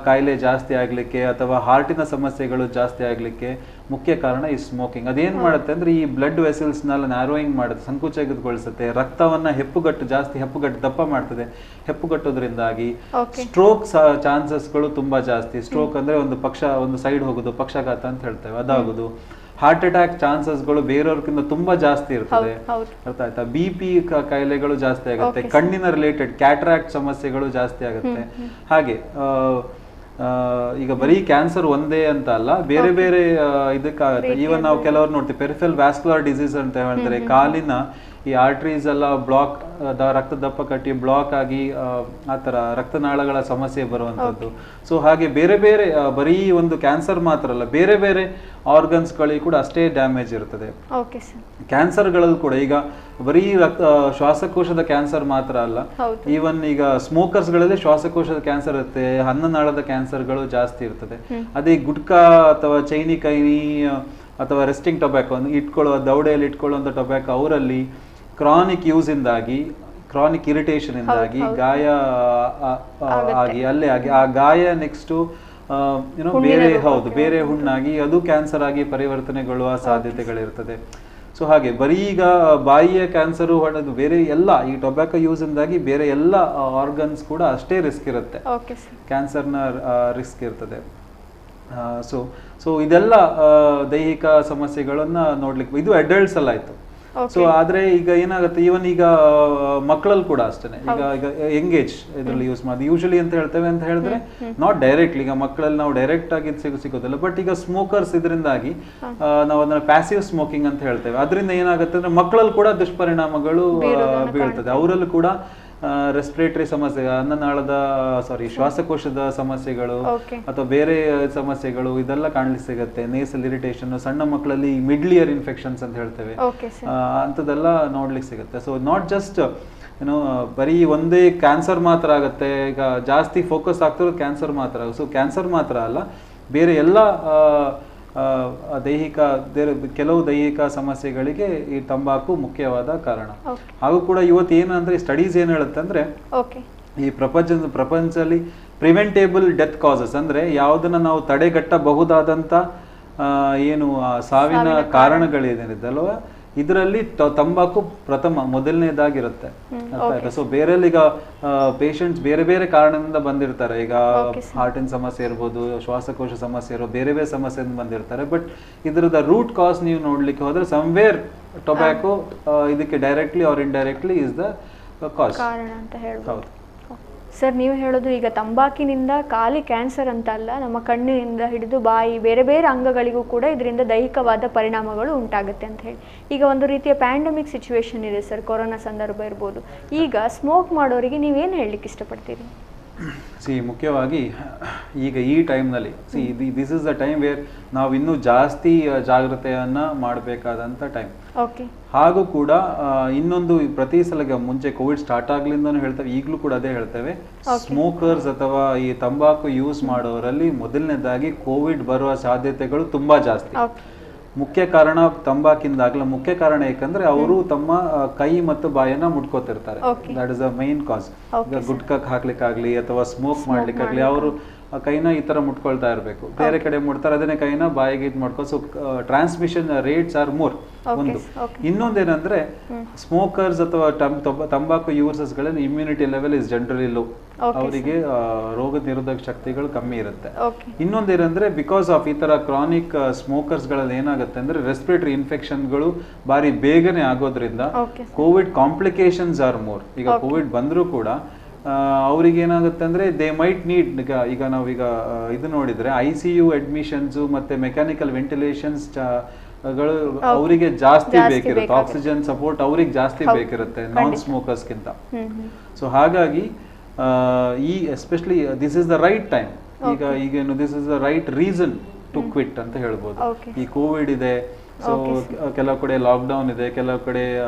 ಕಾಯಿಲೆ ಜಾಸ್ತಿ ಆಗ್ಲಿಕ್ಕೆ ಅಥವಾ ಹಾರ್ಟಿನ ಸಮಸ್ಯೆಗಳು ಜಾಸ್ತಿ ಆಗ್ಲಿಕ್ಕೆ ಮುಖ್ಯ ಕಾರಣ ಈ ಸ್ಮೋಕಿಂಗ್. ಅದೇನ್ ಮಾಡುತ್ತೆ ಅಂದ್ರೆ ಈ ಬ್ಲಡ್ ವೆಸಲ್ಸ್ ನೆಲ್ಲ ನ್ಯಾರೋಯಿಂಗ್ ಮಾಡುತ್ತೆ, ಸಂಕುಚಗೊಳಿಸುತ್ತೆ, ರಕ್ತವನ್ನ ಹೆಪ್ಪುಗಟ್ಟು ದಪ್ಪ ಮಾಡ್ತದೆ. ಹೆಪ್ಪುಗಟ್ಟೋದ್ರಿಂದಾಗಿ ಸ್ಟ್ರೋಕ್ ಚಾನ್ಸಸ್ಗಳು ತುಂಬಾ ಜಾಸ್ತಿ. ಸ್ಟ್ರೋಕ್ ಅಂದ್ರೆ ಒಂದು ಸೈಡ್ ಹೋಗುದು, ಪಕ್ಷಘಾತ ಅಂತ ಹೇಳ್ತೇವೆ, ಅದಾಗುದು. ಹಾರ್ಟ್ ಅಟ್ಯಾಕ್ ಚಾನ್ಸಸ್ಗಳು ಬೇರೆಯವ್ರಕ್ಕಿಂತ ತುಂಬಾ ಜಾಸ್ತಿ ಇರ್ತದೆ ಅರ್ಥ ಆಯ್ತಾ. BP ಕಾಯಿಲೆಗಳು ಜಾಸ್ತಿ ಆಗುತ್ತೆ. ಕಣ್ಣಿನ ರಿಲೇಟೆಡ್ ಕ್ಯಾಟ್ರಾಕ್ಟ್ ಸಮಸ್ಯೆಗಳು ಜಾಸ್ತಿ ಆಗುತ್ತೆ. ಹಾಗೆ ಈಗ ಬರೀ ಕ್ಯಾನ್ಸರ್ ಒಂದೇ ಅಂತ ಅಲ್ಲ, ಬೇರೆ ಬೇರೆ ಇದಕ್ಕಾಗುತ್ತೆ. ಈವನ್ ನಾವು ಕೆಲವರು ನೋಡ್ತೀವಿ ಪೆರಿಫೆರಲ್ ವ್ಯಾಸ್ಕ್ಯುಲರ್ ಡಿಸೀಸ್ ಅಂತ ಹೇಳ್ತಾರೆ. ಕಾಲಿನ ಈ ಆರ್ಟ್ರೀಸ್ ಎಲ್ಲ ಬ್ಲಾಕ್, ರಕ್ತ ದಪ್ಪ ಕಟ್ಟಿ ಬ್ಲಾಕ್ ಆಗಿ ಆತರ ರಕ್ತನಾಳಗಳ ಸಮಸ್ಯೆ ಬರುವಂತದ್ದು. ಸೊ ಹಾಗೆ ಬೇರೆ ಬೇರೆ ಬರೀ ಒಂದು ಕ್ಯಾನ್ಸರ್ ಮಾತ್ರ ಅಲ್ಲ, ಬೇರೆ ಬೇರೆ ಆರ್ಗನ್ಸ್ ಗಳಿಗೆ ಕೂಡ ಅಷ್ಟೇ ಡ್ಯಾಮೇಜ್ ಇರ್ತದೆ. ಕ್ಯಾನ್ಸರ್ಗಳಲ್ಲಿ ಕೂಡ ಈಗ ಬರೀ ಶ್ವಾಸಕೋಶದ ಕ್ಯಾನ್ಸರ್ ಮಾತ್ರ ಅಲ್ಲ, ಈವನ್ ಈಗ ಸ್ಮೋಕರ್ಸ್ ಗಳಲ್ಲಿ ಶ್ವಾಸಕೋಶದ ಕ್ಯಾನ್ಸರ್ ಇರುತ್ತೆ, ಅನ್ನನಾಳದ ಕ್ಯಾನ್ಸರ್ಗಳು ಜಾಸ್ತಿ ಇರ್ತದೆ. ಅದೇ ಗುಟ್ಕಾ ಅಥವಾ ಚೈನಿ ಕೈನಿ ಅಥವಾ ರೆಸ್ಟಿಂಗ್ ಟೊಬ್ಯಾಕೊ ದೌಡೆಯಲ್ಲಿ ಇಟ್ಕೊಳ್ಳುವಂತ ಟೊಬ್ಯಾಕೊ, ಅವರಲ್ಲಿ ಕ್ರಾನಿಕ್ ಯೂಸ್ ಇಂದಾಗಿ, ಕ್ರಾನಿಕ್ ಇರಿಟೇಷನ್ ಇಂದಾಗಿ ಗಾಯ ಆಗಿ ಅಲ್ಲೇ ಆಗಿ ಆ ಗಾಯ ನೆಕ್ಸ್ಟ್ ಬೇರೆ ಹುಣ್ಣಾಗಿ ಅದು ಕ್ಯಾನ್ಸರ್ ಆಗಿ ಪರಿವರ್ತನೆಗೊಳ್ಳುವ ಸಾಧ್ಯತೆಗಳಿರ್ತದೆ. ಸೊ ಹಾಗೆ ಬರೀ ಈಗ ಬಾಯಿಯ ಕ್ಯಾನ್ಸರು ಹೊಡೆದು ಬೇರೆ ಎಲ್ಲ ಈ ಟೊಬ್ಯಾಕೊ ಯೂಸ್ ಇಂದಾಗಿ ಬೇರೆ ಎಲ್ಲ ಆರ್ಗನ್ಸ್ ಕೂಡ ಅಷ್ಟೇ ರಿಸ್ಕ್ ಇರುತ್ತೆ, ಕ್ಯಾನ್ಸರ್ನ ರಿಸ್ಕ್ ಇರ್ತದೆ. ಸೊ ಇದೆಲ್ಲ ದೈಹಿಕ ಸಮಸ್ಯೆಗಳನ್ನ ನೋಡ್ಲಿಕ್ಕೆ ಇದು ಅಡಲ್ಟ್ಸ್ ಎಲ್ಲ ಆಯ್ತು. ಸೊ ಆದ್ರೆ ಈಗ ಏನಾಗುತ್ತೆ, ಈವನ್ ಈಗ ಮಕ್ಕಳಲ್ಲಿ ಕೂಡ ಅಷ್ಟೇನೆ. ಈಗ ಯಂಗ್ ಏಜ್ ಇದ್ರಲ್ಲಿ ಯೂಸ್ ಮಾಡಿ ಯೂಶಲಿ ಅಂತ ಹೇಳ್ತೇವೆ ಅಂತ ಹೇಳಿದ್ರೆ ನಾಟ್ ಡೈರೆಕ್ಟ್ಲಿ. ಈಗ ಮಕ್ಕಳಲ್ಲಿ ನಾವು ಡೈರೆಕ್ಟ್ ಆಗಿ ಸಿಗೋದಿಲ್ಲ. ಬಟ್ ಈಗ ಸ್ಮೋಕರ್ಸ್ ಇದರಿಂದಾಗಿ ನಾವು ಅದನ್ನ ಪ್ಯಾಸಿವ್ ಸ್ಮೋಕಿಂಗ್ ಅಂತ ಹೇಳ್ತೇವೆ. ಅದರಿಂದ ಏನಾಗುತ್ತೆ ಅಂದ್ರೆ ಮಕ್ಕಳಲ್ಲಿ ಕೂಡ ದುಷ್ಪರಿಣಾಮಗಳು ಬೀಳ್ತದೆ. ಅವರಲ್ಲೂ ಕೂಡ ರೆಸ್ಪಿರೇಟರಿ ಸಮಸ್ಯೆ, ಶ್ವಾಸಕೋಶದ ಸಮಸ್ಯೆಗಳು ಅಥವಾ ಬೇರೆ ಸಮಸ್ಯೆಗಳು ಇದೆಲ್ಲ ಕಾಣ್ಲಿಕ್ಕೆ ಸಿಗುತ್ತೆ. ನೇಸಲ್ ಇರಿಟೇಷನ್, ಸಣ್ಣ ಮಕ್ಕಳಲ್ಲಿ ಮಿಡ್ಲ್ ಇಯರ್ ಇನ್ಫೆಕ್ಷನ್ಸ್ ಅಂತ ಹೇಳ್ತೇವೆ, ಅಂಥದ್ದೆಲ್ಲ ನೋಡ್ಲಿಕ್ಕೆ ಸಿಗುತ್ತೆ. ಸೊ ನಾಟ್ ಜಸ್ಟ್ ಬರೀ ಒಂದೇ ಕ್ಯಾನ್ಸರ್ ಮಾತ್ರ ಆಗುತ್ತೆ. ಈಗ ಜಾಸ್ತಿ ಫೋಕಸ್ ಆಗ್ತಿರೋದು ಕ್ಯಾನ್ಸರ್ ಮಾತ್ರ. ಸೊ ಕ್ಯಾನ್ಸರ್ ಮಾತ್ರ ಅಲ್ಲ, ಬೇರೆ ಎಲ್ಲ ಕೆಲವು ದೈಹಿಕ ಸಮಸ್ಯೆಗಳಿಗೆ ಈ ತಂಬಾಕು ಮುಖ್ಯವಾದ ಕಾರಣ. ಹಾಗೂ ಕೂಡ ಇವತ್ತು ಏನಂದ್ರೆ ಸ್ಟಡೀಸ್ ಏನ್ ಹೇಳುತ್ತೆ ಅಂದ್ರೆ, ಈ ಪ್ರಪಂಚದಲ್ಲಿ ಪ್ರಿವೆಂಟೇಬಲ್ ಡೆತ್ ಕಾಸಸ್ ಅಂದ್ರೆ ಯಾವುದನ್ನ ನಾವು ತಡೆಗಟ್ಟಬಹುದಾದಂತ ಏನು ಸಾವಿನ ಕಾರಣಗಳೇನಿದೆಯಲ್ವ, ಇದರಲ್ಲಿ ತಂಬಾಕು ಮೊದಲನೇದಾಗಿರುತ್ತೆ. ಸೊ ಬೇರೆಲ್ಲ ಈಗ ಪೇಷಂಟ್ಸ್ ಬೇರೆ ಬೇರೆ ಕಾರಣದಿಂದ ಬಂದಿರ್ತಾರೆ. ಈಗ ಹಾರ್ಟಿನ ಸಮಸ್ಯೆ ಇರ್ಬೋದು, ಶ್ವಾಸಕೋಶ ಸಮಸ್ಯೆ ಇರ್ಬೋದು, ಬೇರೆ ಬೇರೆ ಸಮಸ್ಯೆಯಿಂದ ಬಂದಿರ್ತಾರೆ. ಬಟ್ ಇದರದ ರೂಟ್ ಕಾಸ್ ನೀವು ನೋಡ್ಲಿಕ್ಕೆ ಹೋದ್ರೆ ಸಮ್ವೇರ್ ಟೊಬ್ಯಾಕೊ ಇದಕ್ಕೆ directly R indirectly is the ಕಾಸ್. ಕಾರಣ ಅಂತ ಹೇಳ್ಬೋದು. ಸರ್ ನೀವು ಹೇಳೋದು ಈಗ ತಂಬಾಕಿನಿಂದ ಖಾಲಿ ಕ್ಯಾನ್ಸರ್ ಅಂತ ಅಲ್ಲ, ನಮ್ಮ ಕಣ್ಣಿನಿಂದ ಹಿಡಿದು ಬಾಯಿ ಬೇರೆ ಬೇರೆ ಅಂಗಗಳಿಗೂ ಕೂಡ ಇದರಿಂದ ದೈಹಿಕವಾದ ಪರಿಣಾಮಗಳು ಉಂಟಾಗುತ್ತೆ ಅಂತ ಹೇಳಿ. ಈಗ ಒಂದು ರೀತಿಯ ಪ್ಯಾಂಡಮಿಕ್ ಸಿಚುವೇಶನ್ ಇದೆ ಸರ್, ಕೊರೋನಾ ಸಂದರ್ಭ ಇರ್ಬೋದು. ಈಗ ಸ್ಮೋಕ್ ಮಾಡೋರಿಗೆ ನೀವೇನು ಹೇಳಲಿಕ್ಕೆ ಇಷ್ಟಪಡ್ತೀರಿ? ಮುಖ್ಯವಾಗಿ ಈಗ ಈ ಟೈಮ್ನಲ್ಲಿ this is the time where ನಾವು ಇನ್ನೂ ಜಾಸ್ತಿ ಜಾಗ್ರತೆಯನ್ನು ಮಾಡಬೇಕಾದಂಥ ಟೈಮ್. ಹಾಗೂ ಕೂಡ ಇನ್ನೊಂದು ಪ್ರತಿ ಸಲ ಮುಂಚೆ ಕೋವಿಡ್ ಸ್ಟಾರ್ಟ್ ಆಗ್ಲಿಂದನೂ ಹೇಳ್ತೇವೆ, ಈಗಲೂ ಕೂಡ ಅದೇ ಹೇಳ್ತೇವೆ, ಸ್ಮೋಕರ್ಸ್ ಅಥವಾ ಈ ತಂಬಾಕು ಯೂಸ್ ಮಾಡೋರಲ್ಲಿ ಮೊದಲನೇದಾಗಿ ಕೋವಿಡ್ ಬರುವ ಸಾಧ್ಯತೆಗಳು ತುಂಬಾ ಜಾಸ್ತಿ. ಮುಖ್ಯ ಕಾರಣ ತಂಬಾಕಿಂದಾಗಲ್ಲ, ಮುಖ್ಯ ಕಾರಣ ಯಾಕಂದ್ರೆ ಅವರು ತಮ್ಮ ಕೈ ಮತ್ತು ಬಾಯನ್ನ ಮುಟ್ಕೋತಿರ್ತಾರೆ. ದಟ್ ಇಸ್ ದ ಮೈನ್ ಕಾಸ್. ಈಗ ಗುಟ್ಕಕ್ ಹಾಕ್ಲಿಕ್ಕಾಗ್ಲಿ ಅಥವಾ ಸ್ಮೋಕ್ ಮಾಡ್ಲಿಕ್ಕಾಗ್ಲಿ ಅವರು ಕೈನ ಈ ತರ ಮುಟ್ಕೊಳ್ತಾ ಇರಬೇಕು. ಬೇರೆ ಕಡೆ ಮುಟ್ತಾರೆ, ಅದನ್ನೇ ಕೈನ ಬಾಯಿಗೆ ಇದು ಮಾಡ್ಕೊ. So transmission rates R more. ಒಂದು ಇನ್ನೊಂದೇನಂದ್ರೆ ಸ್ಮೋಕರ್ಸ್ ಅಥವಾ ತಂಬಾಕು ಯೂಸರ್ಸ್ ಗಳಲ್ಲಿ immunity level is generally low. ಅವರಿಗೆ ರೋಗ ನಿರೋಧಕ ಶಕ್ತಿಗಳು ಕಮ್ಮಿ ಇರುತ್ತೆ. ಇನ್ನೊಂದೇನಂದ್ರೆ ಬಿಕಾಸ್ ಆಫ್ ಈ ತರ ಕ್ರಾನಿಕ್ ಸ್ಮೋಕರ್ಸ್ ಗಳಲ್ಲಿ ಏನಾಗುತ್ತೆ ಅಂದ್ರೆ ರೆಸ್ಪಿರೇಟರಿ ಇನ್ಫೆಕ್ಷನ್ಗಳು ಬಾರಿ ಬೇಗನೆ ಆಗೋದ್ರಿಂದ ಕೋವಿಡ್ ಕಾಂಪ್ಲಿಕೇಶನ್ಸ್ ಆರ್ ಮೋರ್. ಈಗ ಕೋವಿಡ್ ಬಂದ್ರೂ ಕೂಡ ಅವ್ರಿಗೆ ಏನಾಗುತ್ತೆ ಅಂದ್ರೆ ದೇ ಮೈಟ್ ನೀಡ್, ಈಗ ನಾವೀಗ ಇದು ನೋಡಿದ್ರೆ ICU ಅಡ್ಮಿಷನ್ಸ್ ಮತ್ತೆ ಮೆಕ್ಯಾನಿಕಲ್ ವೆಂಟಿಲೇಷನ್ಸ್ ಗಳು ಅವರಿಗೆ ಜಾಸ್ತಿ ಬೇಕಿರುತ್ತೆ. ಆಕ್ಸಿಜನ್ ಸಪೋರ್ಟ್ ಅವ್ರಿಗೆ ಜಾಸ್ತಿ ಬೇಕಿರುತ್ತೆ ನಾನ್ ಸ್ಮೋಕರ್ಸ್ ಗಿಂತ. ಸೊ ಹಾಗಾಗಿ ಈ especially this is the right time. ಈಗೇನು this is the right reason to quit ಅಂತ ಹೇಳ್ಬೋದು. ಈ ಕೋವಿಡ್ ಇದೆ, ಸೊ ಕೆಲವು ಕಡೆ ಲಾಕ್ಡೌನ್ ಇದೆ, ಕೆಲವು ಕಡೆ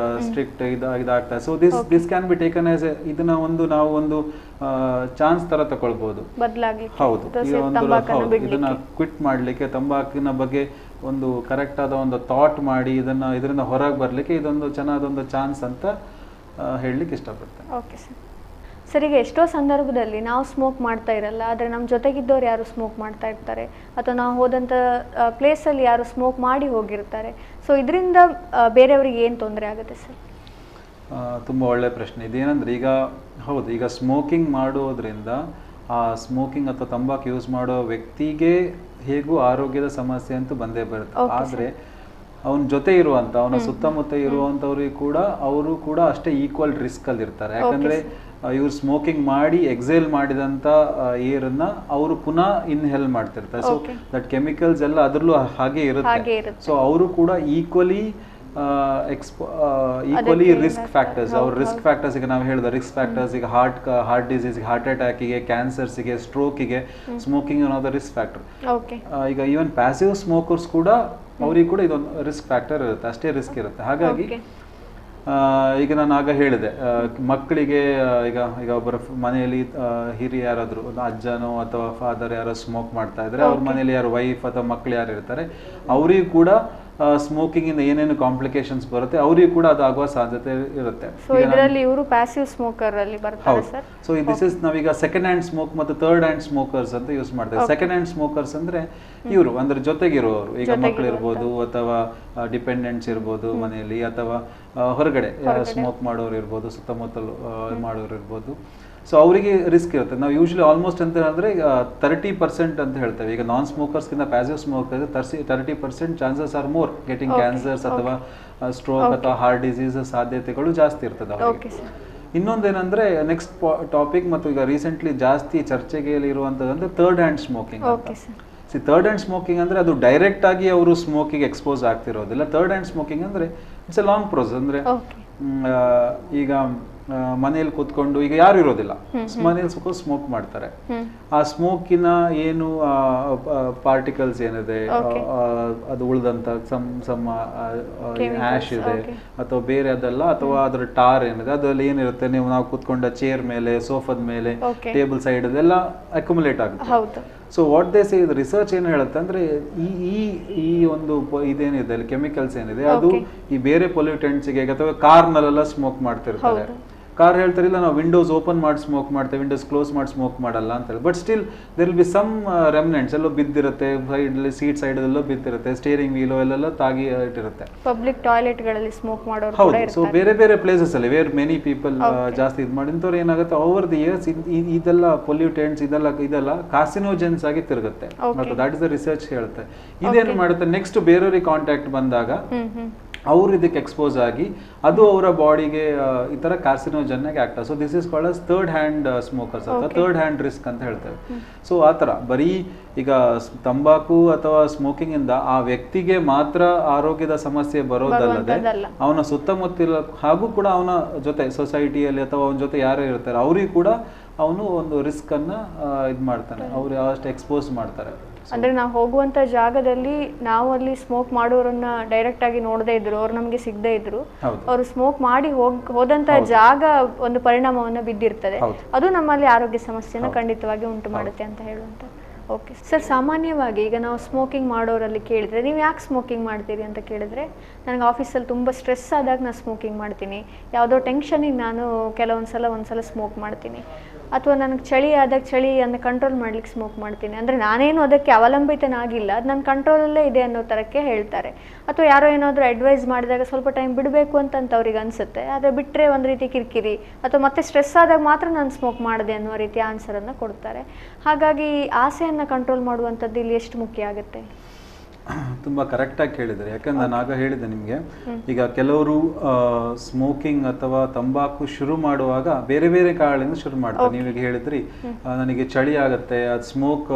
ಸ್ಟ್ರಿಕ್ಟ್ ಇದಾಗ್ತದೆ. So this can be taken as ಇದನ್ನ ನಾವು ಒಂದು ಚಾನ್ಸ್ ತರ ತಗೊಳ್ಬಹುದು. ಹೌದು, ಇದನ್ನ ಕ್ವಿಟ್ ಮಾಡ್ಲಿಕ್ಕೆ, ತಂಬಾಕಿನ ಬಗ್ಗೆ ಒಂದು ಕರೆಕ್ಟ್ ಆದ ಒಂದು ಥಾಟ್ ಮಾಡಿ ಇದರಿಂದ ಹೊರಗೆ ಬರ್ಲಿಕ್ಕೆ ಇದೊಂದು ಚೆನ್ನಾದೊಂದು ಚಾನ್ಸ್ ಅಂತ ಹೇಳಲಿಕ್ಕೆ ಇಷ್ಟಪಡ್ತೇನೆ. Okay sir. ಸರ್, ಈಗ ಎಷ್ಟೋ ಸಂದರ್ಭದಲ್ಲಿ ನಾವು ಸ್ಮೋಕ್ ಮಾಡ್ತಾ ಇರಲ್ಲ, ಆದರೆ ನಮ್ಮ ಜೊತೆಗಿದ್ದವ್ರು ಯಾರು ಸ್ಮೋಕ್ ಮಾಡ್ತಾ ಇರ್ತಾರೆ, ಅಥವಾ ನಾವು ಹೋದಂಥ ಪ್ಲೇಸಲ್ಲಿ ಯಾರು ಸ್ಮೋಕ್ ಮಾಡಿ ಹೋಗಿರ್ತಾರೆ. ಸೊ ಇದರಿಂದ ಬೇರೆಯವ್ರಿಗೆ ಏನು ತೊಂದರೆ ಆಗುತ್ತೆ ಸರ್? ತುಂಬ ಒಳ್ಳೆಯ ಪ್ರಶ್ನೆ. ಇದೇನಂದ್ರೆ ಈಗ ಸ್ಮೋಕಿಂಗ್ ಮಾಡೋದ್ರಿಂದ ಆ ಸ್ಮೋಕಿಂಗ್ ಅಥವಾ ತಂಬಾಕು ಯೂಸ್ ಮಾಡೋ ವ್ಯಕ್ತಿಗೆ ಹೇಗೂ ಆರೋಗ್ಯದ ಸಮಸ್ಯೆ ಅಂತೂ ಬಂದೇ ಬರುತ್ತೆ. ಆದರೆ ಅವನ ಜೊತೆ ಇರುವಂಥ, ಅವನ ಸುತ್ತಮುತ್ತ ಇರುವಂಥವ್ರಿಗೆ ಕೂಡ ಅವರು ಕೂಡ ಅಷ್ಟೇ ಈಕ್ವಲ್ ರಿಸ್ಕ್ ಅಲ್ಲಿ ಇರ್ತಾರೆ. ಯಾಕಂದ್ರೆ ಇವ್ರು ಸ್ಮೋಕಿಂಗ್ ಮಾಡಿ ಎಕ್ಸೇಲ್ ಮಾಡಿದಂಥ ಏರನ್ನ ಅವರು ಪುನಃ ಇನ್ಹೇಲ್ ಮಾಡ್ತಿರ್ತಾರೆ. ಸೊ ದಟ್ ಕೆಮಿಕಲ್ಸ್ ಎಲ್ಲ ಅದರಲ್ಲೂ ಹಾಗೆ ಇರುತ್ತೆ. ಸೊ ಅವರು ಕೂಡ ಈಕ್ವಲಿ ರಿಸ್ಕ್ ಫ್ಯಾಕ್ಟರ್ಸ್. ಅವ್ರ ರಿಸ್ಕ್ ಫ್ಯಾಕ್ಟರ್ಸ್ ಈಗ ನಾವು ಹೇಳಿದ ರಿಸ್ಕ್ ಫ್ಯಾಕ್ಟರ್ಸ್, ಈಗ ಹಾರ್ಟ್ ಡಿಸೀಸ್, ಹಾರ್ಟ್ ಅಟ್ಯಾಕಿಗೆ, ಕ್ಯಾನ್ಸರ್ಸ್ಗೆ, ಸ್ಟ್ರೋಕಿಗೆ ಸ್ಮೋಕಿಂಗ್ ಅನ್ನೋದು ರಿಸ್ಕ್ ಫ್ಯಾಕ್ಟರ್. ಈಗ ಈವನ್ ಪ್ಯಾಸಿವ್ ಸ್ಮೋಕರ್ಸ್ ಕೂಡ ಅವ್ರಿಗೆ ಕೂಡ ಇದೊಂದು ರಿಸ್ಕ್ ಫ್ಯಾಕ್ಟರ್ ಇರುತ್ತೆ, ಅಷ್ಟೇ ರಿಸ್ಕ್ ಇರುತ್ತೆ. ಹಾಗಾಗಿ ಈಗ ನಾನು ಆಗ ಹೇಳಿದೆ, ಮಕ್ಕಳಿಗೆ ಈಗ ಒಬ್ಬರ ಮನೆಯಲ್ಲಿ ಹಿರಿಯ ಯಾರಾದ್ರು ಅಜ್ಜನೋ ಅಥವಾ ಫಾದರ್ ಯಾರೋ ಸ್ಮೋಕ್ ಮಾಡ್ತಾ ಇದ್ರೆ, ಅವ್ರ ಮನೆಯಲ್ಲಿ ಯಾರು ವೈಫ್ ಅಥವಾ ಮಕ್ಕಳು ಯಾರು ಇರ್ತಾರೆ, ಅವರಿಗೂ ಕೂಡ ಸ್ಮೋಕಿಂಗ್ ಇಂದ ಏನೇನು ಕಾಂಪ್ಲಿಕೇಶನ್ಸ್ ಬರುತ್ತೆ ಅವರಿಗೂ ಕೂಡ ಅದು ಆಗುವ ಸಾಧ್ಯತೆ ಇರುತ್ತೆ. ಸೊ ದಿಸ್ ಇಸ್ ನಾವೀಗ ಸೆಕೆಂಡ್ ಹ್ಯಾಂಡ್ ಸ್ಮೋಕ್ ಮತ್ತು ಥರ್ಡ್ ಹ್ಯಾಂಡ್ ಸ್ಮೋಕರ್ಸ್ ಅಂತ ಯೂಸ್ ಮಾಡ್ತೇವೆ. ಸೆಕೆಂಡ್ ಹ್ಯಾಂಡ್ ಸ್ಮೋಕರ್ಸ್ ಅಂದ್ರೆ ಇವರು ಅಂದ್ರೆ ಜೊತೆಗಿರುವವರು, ಈಗ ಮಕ್ಕಳು ಇರ್ಬೋದು ಅಥವಾ ಡಿಪೆಂಡೆಂಟ್ಸ್ ಇರ್ಬೋದು ಮನೆಯಲ್ಲಿ, ಅಥವಾ ಹೊರಗಡೆ ಸ್ಮೋಕ್ ಮಾಡೋರು ಇರ್ಬೋದು, ಸುತ್ತಮುತ್ತಲು ಮಾಡೋರು ಇರ್ಬೋದು. ಸೊ ಅವರಿಗೆ ರಿಸ್ಕ್ ಇರುತ್ತೆ. ನಾವು ಯೂಶಲಿ ಆಲ್ಮೋಸ್ಟ್ ಅಂತ ಹೇಳಿದ್ರೆ 30% ಅಂತ ಹೇಳ್ತೇವೆ. ಈಗ ನಾನ್ ಸ್ಮೋಕರ್ಸ್ಗಿಂತ passive smoker 30% chances are more getting cancers ಅಥವಾ ಸ್ಟ್ರೋಕ್ ಅಥವಾ ಹಾರ್ಟ್ ಡಿಸೀಸ್ ಸಾಧ್ಯತೆಗಳು ಜಾಸ್ತಿ ಇರ್ತದೆ ಅವರಿಗೆ. ಇನ್ನೊಂದೇನಂದ್ರೆ ನೆಕ್ಸ್ಟ್ ಟಾಪಿಕ್ ಮತ್ತು ಈಗ ರೀಸೆಂಟ್ಲಿ ಜಾಸ್ತಿ ಚರ್ಚೆಗೆ ಇರುವಂತದಂದ್ರೆ ಥರ್ಡ್ ಹ್ಯಾಂಡ್ ಸ್ಮೋಕಿಂಗ್ ಅಂತ. ಥರ್ಡ್ ಹ್ಯಾಂಡ್ ಸ್ಮೋಕಿಂಗ್ ಅಂದ್ರೆ ಅದು ಡೈರೆಕ್ಟ್ ಆಗಿ ಅವರು ಸ್ಮೋಕಿಂಗ್ ಎಕ್ಸ್ಪೋಸ್ ಆಗ್ತಿರೋದಿಲ್ಲ. ಥರ್ಡ್ ಹ್ಯಾಂಡ್ ಸ್ಮೋಕಿಂಗ್ ಅಂದ್ರೆ ಇಟ್ಸ್ ಎ ಲಾಂಗ್ ಪ್ರೋಸೆಸ್. ಅಂದ್ರೆ ಈಗ ಮನೆಯಲ್ಲಿ ಕೂತ್ಕೊಂಡು ಈಗ ಯಾರು ಇರೋದಿಲ್ಲ, ಮನೆಯಲ್ಲಿ ಸ್ಮೋಕ್ ಮಾಡ್ತಾರೆ. ಆ ಸ್ಮೋಕಿನ ಏನು ಪಾರ್ಟಿಕಲ್ಸ್ ಏನಿದೆ, ಅದು ಉಳಿದಂತ ಸಮ್ ಆಶ್ ಇದೆ ಅಥವಾ ಬೇರೆ ಅದೆಲ್ಲ, ಅಥವಾ ಅದರ ಟಾರ್ ಏನಿದೆ ಅದರಲ್ಲಿ ಏನಿರುತ್ತೆ, ನಾವು ಕೂತ್ಕೊಂಡ ಚೇರ್ ಮೇಲೆ, ಸೋಫಾದ ಮೇಲೆ, ಟೇಬಲ್ ಸೈಡ್ ಅದೆಲ್ಲ ಅಕ್ಯುಮುಲೇಟ್ ಆಗುತ್ತೆ. So what they say, research ಏನು ಹೇಳುತ್ತೆ ಅಂದ್ರೆ ಈ ಒಂದು ಇದೇನಿದೆ ಕೆಮಿಕಲ್ಸ್ ಏನಿದೆ ಅದು ಈ ಬೇರೆ ಪೊಲ್ಯೂಟೆಂಟ್ಸ್ಗೆ, ಅಥವಾ ಕಾರ್ನಲ್ಲೆಲ್ಲ ಸ್ಮೋಕ್ ಮಾಡ್ತಿರ್ತಾರೆ. ಕಾರ್ ಹೇಳ್ತಾರಿಲ್ಲ ನಾವು ವಿಂಡೋಸ್ ಓಪನ್ ಮಾಡಿ ಸ್ಮೋಕ್ ಮಾಡ್ತೇವೆ, ವಿಂಡೋಸ್ ಕ್ಲೋಸ್ ಮಾಡಿ ಸ್ಮೋಕ್ ಮಾಡಲ್ಲ ಅಂತ ಹೇಳಿ. But still there will be some remnants ಎಲ್ಲೋ ಬಿದ್ದಿರುತ್ತೆ, ಸೀಟ್ ಸೈಡ್ ಎಲ್ಲೋ ಬಿದ್ದಿರುತ್ತೆ, ಸ್ಟೇರಿಂಗ್ ವೀಲ್ ಅಲ್ಲೆಲ್ಲ ತಾಗಿ ಇಟ್ಟಿರುತ್ತೆ. ಪಬ್ಲಿಕ್ ಟಾಯ್ಲೆಟ್ ಗಳಲ್ಲಿ ಸ್ಮೋಕ್ ಮಾಡೋರು ಹೌದು. ಸೊ ಬೇರೆ ಬೇರೆ ಪ್ಲೇಸಸ್ ಅಲ್ಲಿ ವೇರ್ ಮೆನಿ ಪೀಪಲ್ ಜಾಸ್ತಿ ಇದು ಮಾಡಿದವ್ರು ಏನಾಗುತ್ತೆ, ಓವರ್ ದಿ ಇಯರ್ಸ್ ಇದೆಲ್ಲ ಪೊಲ್ಯೂಟೆಂಟ್ಸ್ ಇದೆಲ್ಲ ಕಾರ್ಸಿನೋಜೆನ್ಸ್ ಆಗಿ ತಿರುಗುತ್ತೆ. ದಟ್ ಇಸ್ ದ ರಿಸರ್ಚ್ ಹೇಳುತ್ತೆ. ಇದೇನು ಮಾಡುತ್ತೆ, ನೆಕ್ಸ್ಟ್ ಬೇರೆಯವ್ರಿಗೆ ಕಾಂಟ್ಯಾಕ್ಟ್ ಬಂದಾಗ ಅವರು ಇದಕ್ಕೆ ಎಕ್ಸ್ಪೋಸ್ ಆಗಿ ಅದು ಅವರ ಬಾಡಿಗೆ ಈ ತರ ಕಾರ್ಸಿನೋಜನ್ ಆಗಿ ಆಗ್ತದೆ. So this is called as third hand smokers ಅಥವಾ ಥರ್ಡ್ ಹ್ಯಾಂಡ್ ರಿಸ್ಕ್ ಅಂತ ಹೇಳ್ತೇವೆ. ಸೊ ಆ ತರ ಬರೀ ಈಗ ತಂಬಾಕು ಅಥವಾ ಸ್ಮೋಕಿಂಗ್ ಇಂದ ಆ ವ್ಯಕ್ತಿಗೆ ಮಾತ್ರ ಆರೋಗ್ಯದ ಸಮಸ್ಯೆ ಬರೋದಲ್ಲದೆ ಅವನ ಸುತ್ತಮುತ್ತಲ ಹಾಗೂ ಕೂಡ ಅವನ ಜೊತೆ ಸೊಸೈಟಿಯಲ್ಲಿ ಅಥವಾ ಅವನ ಜೊತೆ ಯಾರು ಇರ್ತಾರೆ ಅವರಿಗೂ ಕೂಡ ಅವನು ಒಂದು ರಿಸ್ಕ್ ಅನ್ನ ಇದ್ ಮಾಡ್ತಾನೆ, ಅವ್ರು ಅಷ್ಟು ಎಕ್ಸ್ಪೋಸ್ ಮಾಡ್ತಾರೆ. ಅಂದ್ರೆ ನಾವು ಹೋಗುವಂತ ಜಾಗದಲ್ಲಿ ನಾವು ಅಲ್ಲಿ ಸ್ಮೋಕ್ ಮಾಡೋರನ್ನ ಡೈರೆಕ್ಟ್ ಆಗಿ ನೋಡದೇ ಇದ್ರು, ಅವ್ರು ನಮ್ಗೆ ಸಿಗದೇ ಇದ್ರು, ಅವರು ಸ್ಮೋಕ್ ಮಾಡಿ ಹೋದಂತ ಜಾಗ ಒಂದು ಪರಿಣಾಮವನ್ನ ಬಿದ್ದಿರ್ತದೆ, ಅದು ನಮ್ಮಲ್ಲಿ ಆರೋಗ್ಯ ಸಮಸ್ಯೆನ ಖಂಡಿತವಾಗಿ ಉಂಟು ಮಾಡುತ್ತೆ ಅಂತ ಹೇಳುವಂತ. ಓಕೆ ಸರ್, ಸಾಮಾನ್ಯವಾಗಿ ಈಗ ನಾವು ಸ್ಮೋಕಿಂಗ್ ಮಾಡೋರಲ್ಲಿ ಕೇಳಿದ್ರೆ ನೀವು ಯಾಕೆ ಸ್ಮೋಕಿಂಗ್ ಮಾಡ್ತೀರಿ ಅಂತ ಕೇಳಿದ್ರೆ, ನನಗೆ ಆಫೀಸಲ್ಲಿ ತುಂಬ ಸ್ಟ್ರೆಸ್ ಆದಾಗ ನಾನು ಸ್ಮೋಕಿಂಗ್ ಮಾಡ್ತೀನಿ, ಯಾವುದೋ ಟೆನ್ಷನಿಗೆ ನಾನು ಒಂದ್ಸಲ ಸ್ಮೋಕ್ ಮಾಡ್ತೀನಿ, ಅಥವಾ ನನಗೆ ಚಳಿ ಆದಾಗ ಚಳಿಯನ್ನು ಕಂಟ್ರೋಲ್ ಮಾಡ್ಲಿಕ್ಕೆ ಸ್ಮೋಕ್ ಮಾಡ್ತೀನಿ. ಅಂದರೆ ನಾನೇನು ಅದಕ್ಕೆ ಅವಲಂಬಿತನಾಗಿಲ್ಲ, ಅದು ನನ್ನ ಕಂಟ್ರೋಲಲ್ಲೇ ಇದೆ ಅನ್ನೋ ಥರಕ್ಕೆ ಹೇಳ್ತಾರೆ. ಅಥವಾ ಯಾರೋ ಏನಾದರೂ ಅಡ್ವೈಸ್ ಮಾಡಿದಾಗ ಸ್ವಲ್ಪ ಟೈಮ್ ಬಿಡಬೇಕು ಅಂತ ಅವ್ರಿಗೆ ಅನಿಸುತ್ತೆ, ಆದರೆ ಬಿಟ್ಟರೆ ಒಂದು ರೀತಿ ಕಿರಿಕಿರಿ, ಅಥವಾ ಮತ್ತೆ ಸ್ಟ್ರೆಸ್ ಆದಾಗ ಮಾತ್ರ ನಾನು ಸ್ಮೋಕ್ ಮಾಡಿದೆ ಅನ್ನೋ ರೀತಿಯ ಆನ್ಸರನ್ನು ಕೊಡ್ತಾರೆ. ಹಾಗಾಗಿ ಆಸೆಯನ್ನು ಕಂಟ್ರೋಲ್ ಮಾಡುವಂಥದ್ದು ಇಲ್ಲಿ ಎಷ್ಟು ಮುಖ್ಯ ಆಗುತ್ತೆ? ತುಂಬ ಕರೆಕ್ಟಾಗಿ ಕೇಳಿದರೆ, ಯಾಕಂದ್ರೆ ನಾನು ಆಗ ಹೇಳಿದೆ ನಿಮಗೆ, ಈಗ ಕೆಲವರು ಸ್ಮೋಕಿಂಗ್ ಅಥವಾ ತಂಬಾಕು ಶುರು ಮಾಡುವಾಗ ಬೇರೆ ಬೇರೆ ಕಾರಣದಿಂದ ಶುರು ಮಾಡ್ತಾರೆ. ನೀವೀಗ ಹೇಳಿದ್ರಿ ನನಗೆ ಚಳಿ ಆಗುತ್ತೆ, ಅದು ಸ್ಮೋಕ್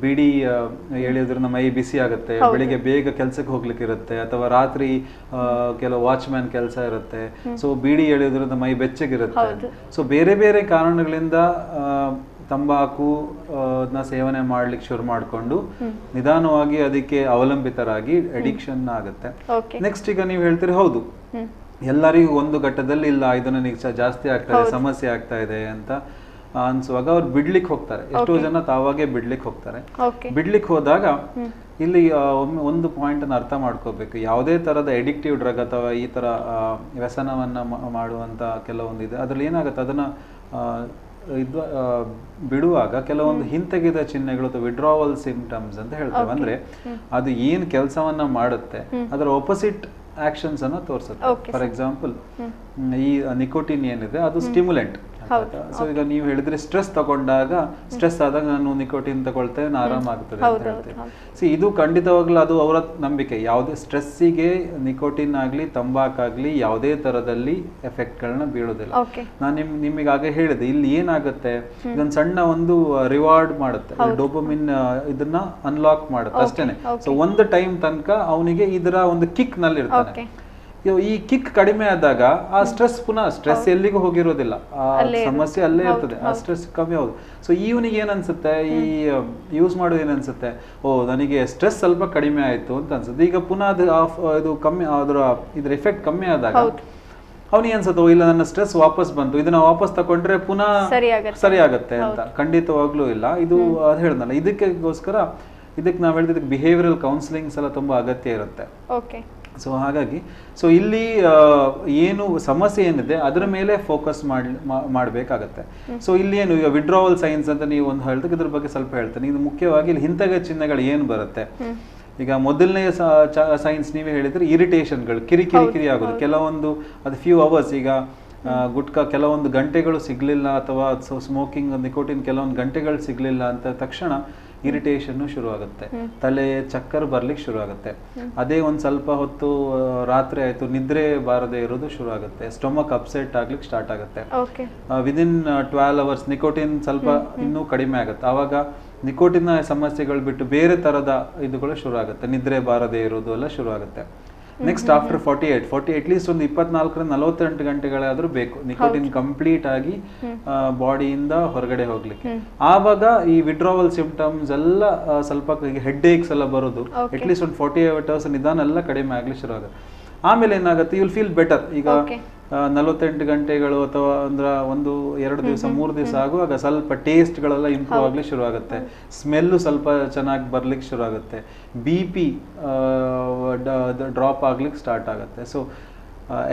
ಬಿಡಿ ಎಳೆಯೋದ್ರಿಂದ ಮೈ ಬಿಸಿ ಆಗುತ್ತೆ, ಬೆಳಿಗ್ಗೆ ಬೇಗ ಕೆಲ್ಸಕ್ಕೆ ಹೋಗ್ಲಿಕ್ಕೆ ಇರುತ್ತೆ, ಅಥವಾ ರಾತ್ರಿ ಕೆಲವು ವಾಚ್ಮ್ಯಾನ್ ಕೆಲಸ ಇರುತ್ತೆ, ಸೊ ಬಿಡಿ ಎಳೆಯೋದ್ರಿಂದ ಮೈ ಬೆಚ್ಚಗಿರುತ್ತೆ. ಸೊ ಬೇರೆ ಬೇರೆ ಕಾರಣಗಳಿಂದ ತಂಬಾಕು ಸೇವನೆ ಮಾಡ್ಲಿಕ್ಕೆ ಶುರು ಮಾಡಿಕೊಂಡು ನಿಧಾನವಾಗಿ ಅದಕ್ಕೆ ಅವಲಂಬಿತರಾಗಿ ಅಡಿಕ್ಷನ್ ಆಗುತ್ತೆ. ನೆಕ್ಸ್ಟ್ ಈಗ ನೀವು ಹೇಳ್ತೀರಿ, ಹೌದು ಎಲ್ಲರಿಗೂ ಒಂದು ಘಟ್ಟದಲ್ಲಿ ಇಲ್ಲ ಇದು ನನಗೆ ಜಾಸ್ತಿ ಆಗ್ತಾ ಇದೆ, ಸಮಸ್ಯೆ ಆಗ್ತಾ ಇದೆ ಅಂತ ಅನ್ಸುವಾಗ ಅವ್ರು ಬಿಡ್ಲಿಕ್ಕೆ ಹೋಗ್ತಾರೆ. ಎಷ್ಟೋ ಜನ ತಾವಾಗೆ ಬಿಡ್ಲಿಕ್ಕೆ ಹೋಗ್ತಾರೆ. ಬಿಡ್ಲಿಕ್ಕೆ ಹೋದಾಗ ಇಲ್ಲಿ ಒಮ್ಮೆ ಒಂದು ಪಾಯಿಂಟ್ ಅನ್ನು ಅರ್ಥ ಮಾಡ್ಕೋಬೇಕು. ಯಾವುದೇ ತರದ ಎಡಿಕ್ಟಿವ್ ಡ್ರಗ್ ಅಥವಾ ಈ ತರ ವ್ಯಸನವನ್ನ ಮಾಡುವಂತ ಕೆಲವೊಂದು ಇದೆ, ಅದ್ರಲ್ಲಿ ಏನಾಗುತ್ತೆ, ಅದನ್ನ ಬಿಡುವಾಗ ಕೆಲವೊಂದು ಹಿಂತೆಗೆದ ಚಿಹ್ನೆಗಳು ಅಥವಾ ವಿಡ್ರಾವಲ್ ಸಿಂಪ್ಟಮ್ಸ್ ಅಂತ ಹೇಳ್ತೇವೆ. ಅಂದ್ರೆ ಅದು ಏನ್ ಕೆಲಸವನ್ನ ಮಾಡುತ್ತೆ ಅದರ ಆಪೋಸಿಟ್ ಆಕ್ಷನ್ಸ್ ಅನ್ನ ತೋರಿಸುತ್ತೆ. ಫಾರ್ ಎಕ್ಸಾಂಪಲ್, ಈ ನಿಕೋಟಿನ್ ಏನಿದೆ ಅದು ಸ್ಟಿಮ್ಯುಲೆಂಟ್. ಸೊ ಈಗ ನೀವು ಹೇಳಿದ್ರೆ ಸ್ಟ್ರೆಸ್ ತಗೊಂಡಾಗ, ಸ್ಟ್ರೆಸ್ ಆದಾಗ ನಾನು ನಿಕೋಟಿನ್ ತಗೊಳ್ತೇನೆ, ನಾನು ಆರಾಮಾಗ್ತದೆ ಅಂತ ಹೇಳ್ತೇನೆ. ಸೊ ಇದು ಖಂಡಿತವಾಗ್ಲೂ ಅದು ಅವರ ನಂಬಿಕೆ. ಯಾವುದೇ ಸ್ಟ್ರೆಸ್ಸಿಗೆ ನಿಕೋಟಿನ್ ಆಗ್ಲಿ ತಂಬಾಕಾಗ್ಲಿ ಯಾವುದೇ ತರದಲ್ಲಿ ಎಫೆಕ್ಟ್ ಗಳನ್ನ ಬೀಳೋದಿಲ್ಲ. ನಾನು ನಿಮಗೆ ಆಗ ಹೇಳಿದೆ, ಇಲ್ಲಿ ಏನಾಗುತ್ತೆ, ಇದೊಂದು ಸಣ್ಣ ಒಂದು ರಿವಾರ್ಡ್ ಮಾಡುತ್ತೆ, ಡೋಪಮಿನ್ ಇದನ್ನ ಅನ್ಲಾಕ್ ಮಾಡುತ್ತೆ ಅಷ್ಟೇನೆ. ಸೊ ಒಂದು ಟೈಮ್ ತನಕ ಅವನಿಗೆ ಇದರ ಒಂದು ಕಿಕ್ ನಲ್ಲಿ ಇರ್ತಾನೆ. ಈ ಕಿಕ್ ಕಡಿಮೆ ಆದಾಗ ಆ ಸ್ಟ್ರೆಸ್ ಪುನಃ ಸ್ಟ್ರೆಸ್ ಎಲ್ಲಿಗೂ ಹೋಗಿರೋದಿಲ್ಲ, ಆ ಸಮಸ್ಯೆ ಅಲ್ಲೇ ಇರ್ತದೆ, ಆ ಸ್ಟ್ರೆಸ್ ಕಮ್ಮಿ ಆಗೋದು. ಸೊ ಇವನಿಗೆ ಏನನ್ಸುತ್ತೆ, ಈ ಯೂಸ್ ಮಾಡೋದು ಏನನ್ಸುತ್ತೆ, ಓ ನನಗೆ ಸ್ಟ್ರೆಸ್ ಸ್ವಲ್ಪ ಕಡಿಮೆ ಆಯ್ತು ಅಂತ ಅನ್ಸುತ್ತೆ. ಈಗ ಪುನಃ ಇದು ಕಮ್ಮಿ ಇದ್ರ ಎಫೆಕ್ಟ್ ಕಮ್ಮಿ ಆದಾಗ ಅವನಿಗೆ ಅನ್ಸುತ್ತೆ, ಓ ಇಲ್ಲ ನನ್ನ ಸ್ಟ್ರೆಸ್ ವಾಪಸ್ ಬಂತು, ಇದನ್ನ ವಾಪಸ್ ತಗೊಂಡ್ರೆ ಪುನಃ ಸರಿ ಆಗತ್ತೆ ಅಂತ. ಖಂಡಿತವಾಗ್ಲೂ ಇಲ್ಲ. ಇದು ಅದು ಹೇಳ್ದಲ್ಲ, ಇದಕ್ಕೆ ನಾವು ಹೇಳಿದ ಬಿಹೇವಿಯರಲ್ ಕೌನ್ಸಿಲಿಂಗ್ಸ್ ಎಲ್ಲ ತುಂಬಾ ಅಗತ್ಯ ಇರುತ್ತೆ. ಸೊ ಹಾಗಾಗಿ ಇಲ್ಲಿ ಏನು ಸಮಸ್ಯೆ ಏನಿದೆ ಅದರ ಮೇಲೆ ಫೋಕಸ್ ಮಾಡಬೇಕಾಗತ್ತೆ. ಸೊ ಇಲ್ಲಿ ಏನು ಈಗ ವಿಡ್ರಾವಲ್ ಸೈನ್ಸ್ ಅಂತ ನೀವು ಒಂದು ಹೇಳಿದಾಗ ಇದ್ರ ಬಗ್ಗೆ ಸ್ವಲ್ಪ ಹೇಳ್ತೇನೆ. ಇದು ಮುಖ್ಯವಾಗಿ ಇಲ್ಲಿ ಹಿಂತೆಗೆದ ಚಿಹ್ನೆಗಳು ಏನು ಬರುತ್ತೆ. ಈಗ ಮೊದಲನೇ ಸೈನ್ಸ್ ನೀವೇ ಹೇಳಿದ್ರೆ ಇರಿಟೇಷನ್ಗಳು, ಕಿರಿಕಿರಿ ಆಗೋದು, ಕೆಲವೊಂದು ಅದು ಫ್ಯೂ ಅವರ್ಸ್. ಈಗ ಗುಟ್ಕಾ ಕೆಲವೊಂದು ಗಂಟೆಗಳು ಸಿಗ್ಲಿಲ್ಲ, ಅಥವಾ ಸ್ಮೋಕಿಂಗ್ ನಿಕೋಟಿನ್ ಕೆಲವೊಂದು ಗಂಟೆಗಳು ಸಿಗ್ಲಿಲ್ಲ ಅಂತ ತಕ್ಷಣ ಇರಿಟೇಷನ್ ಶುರು ಆಗುತ್ತೆ, ತಲೆ ಚಕ್ಕರ್ ಬರ್ಲಿಕ್ಕೆ ಶುರು ಆಗುತ್ತೆ. ಅದೇ ಒಂದ್ ಸ್ವಲ್ಪ ಹೊತ್ತು ರಾತ್ರಿ ಆಯ್ತು ನಿದ್ರೆ ಬಾರದೆ ಇರೋದು ಶುರು ಆಗುತ್ತೆ, ಸ್ಟೊಮಕ್ ಅಪ್ಸೆಟ್ ಆಗ್ಲಿಕ್ಕೆ ಸ್ಟಾರ್ಟ್ ಆಗುತ್ತೆ. ವಿದಿನ್ 12 hours ನಿಕೋಟಿನ್ ಸ್ವಲ್ಪ ಇನ್ನೂ ಕಡಿಮೆ ಆಗುತ್ತೆ. ಆವಾಗ ನಿಕೋಟಿನ್ ಸಮಸ್ಯೆಗಳು ಬಿಟ್ಟು ಬೇರೆ ತರದ ಇದುಗಳು ಶುರು ಆಗುತ್ತೆ, ನಿದ್ರೆ ಬಾರದೆ ಇರೋದು ಎಲ್ಲ ಶುರು ಆಗುತ್ತೆ. ನೆಕ್ಸ್ಟ್ ಆಫ್ಟರ್ 48 ಅಟ್ಲೀಸ್ಟ್ ಒಂದು 24ರಿಂದ 48 ಗಂಟೆಗಳಾದ್ರೂ ಬೇಕು ನಿಕೋಟಿನ್ ಕಂಪ್ಲೀಟ್ ಆಗಿ ಬಾಡಿಯಿಂದ ಹೊರಗಡೆ ಹೋಗ್ಲಿಕ್ಕೆ. ಆವಾಗ ಈ ವಿಡ್ರಾವಲ್ ಸಿಂಪ್ಟಮ್ಸ್ ಎಲ್ಲ ಸ್ವಲ್ಪ ಹೆಡ್ ಏಕ್ಸ್ ಎಲ್ಲ ಬರೋದು ಅಟ್ಲೀಸ್ಟ್ ಒಂದು 48 hours ನಿಧಾನ ಎಲ್ಲ ಕಡಿಮೆ ಆಗ್ಲಿಕ್ಕೆ ಶುರು ಆಗುತ್ತೆ. ಆಮೇಲೆ ಏನಾಗುತ್ತೆ, ಯು ವಿಲ್ ಫೀಲ್ ಬೆಟರ್. ಈಗ 48 ಗಂಟೆಗಳು ಅಥವಾ ಅಂದ್ರೆ 1-2 ದಿವಸ 3 ದಿವಸ ಆಗುವಾಗ ಸ್ವಲ್ಪ ಟೇಸ್ಟ್ಗಳೆಲ್ಲ ಇಂಪ್ರೂವ್ ಆಗ್ಲಿಕ್ಕೆ ಶುರು ಆಗುತ್ತೆ, ಸ್ಮೆಲ್ಲು ಸ್ವಲ್ಪ ಚೆನ್ನಾಗಿ ಬರ್ಲಿಕ್ಕೆ ಶುರು ಆಗುತ್ತೆ, BP ಡ್ರಾಪ್ ಆಗ್ಲಿಕ್ಕೆ ಸ್ಟಾರ್ಟ್ ಆಗುತ್ತೆ. ಸೊ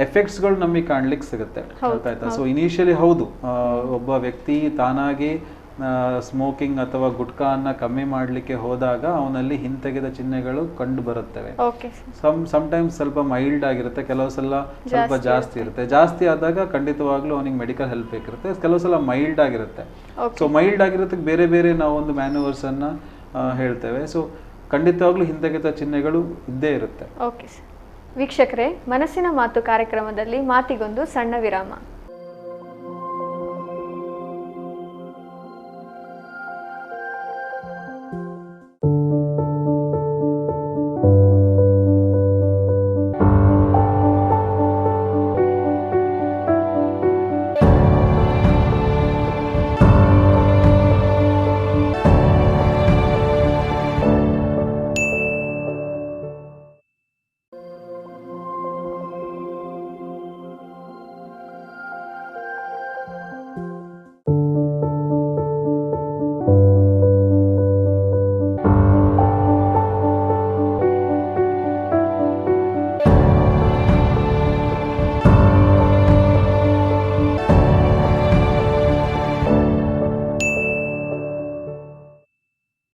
ಎಫೆಕ್ಟ್ಸ್ಗಳು ನಮಗೆ ಕಾಣ್ಲಿಕ್ಕೆ ಸಿಗುತ್ತೆ, ಆಯ್ತಾ. ಸೊ ಇನಿಷಿಯಲಿ ಹೌದು, ಒಬ್ಬ ವ್ಯಕ್ತಿ ತಾನಾಗಿ ಸ್ಮೋಕಿಂಗ್ ಅಥವಾ ಗುಟ್ಕಾ ಅನ್ನ ಕಮ್ಮಿ ಮಾಡ್ಲಿಕ್ಕೆ ಹೋದಾಗ ಅವನಲ್ಲಿ ಹಿಂತೆಗೆದ ಚಿಹ್ನೆಗಳು ಕಂಡು ಬರುತ್ತವೆ. ಸಮ್ಟೈಮ್ಸ್ ಸ್ವಲ್ಪ ಮೈಲ್ಡ್ ಆಗಿರುತ್ತೆ, ಕೆಲವು ಸಲ ಸ್ವಲ್ಪ ಜಾಸ್ತಿ ಇರುತ್ತೆ. ಜಾಸ್ತಿ ಆದಾಗ ಖಂಡಿತವಾಗ್ಲೂ ಅವನಿಗೆ ಮೆಡಿಕಲ್ ಹೆಲ್ಪ್ ಬೇಕಿರುತ್ತೆ. ಕೆಲವು ಸಲ ಮೈಲ್ಡ್ ಆಗಿರುತ್ತೆ. ಸೊ ಮೈಲ್ಡ್ ಆಗಿರೋದಕ್ಕೆ ಬೇರೆ ಬೇರೆ ನಾವು ಒಂದು ಮ್ಯಾನ್ಯೂವರ್ಸ್ ಅನ್ನ ಹೇಳ್ತೇವೆ. ಸೊ ಖಂಡಿತವಾಗ್ಲೂ ಹಿಂತೆಗೆದ ಚಿಹ್ನೆಗಳು ಇದ್ದೇ ಇರುತ್ತೆ. ವೀಕ್ಷಕರೇ, ಮನಸ್ಸಿನ ಮಾತು ಕಾರ್ಯಕ್ರಮದಲ್ಲಿ ಮಾತಿಗೊಂದು ಸಣ್ಣ ವಿರಾಮ.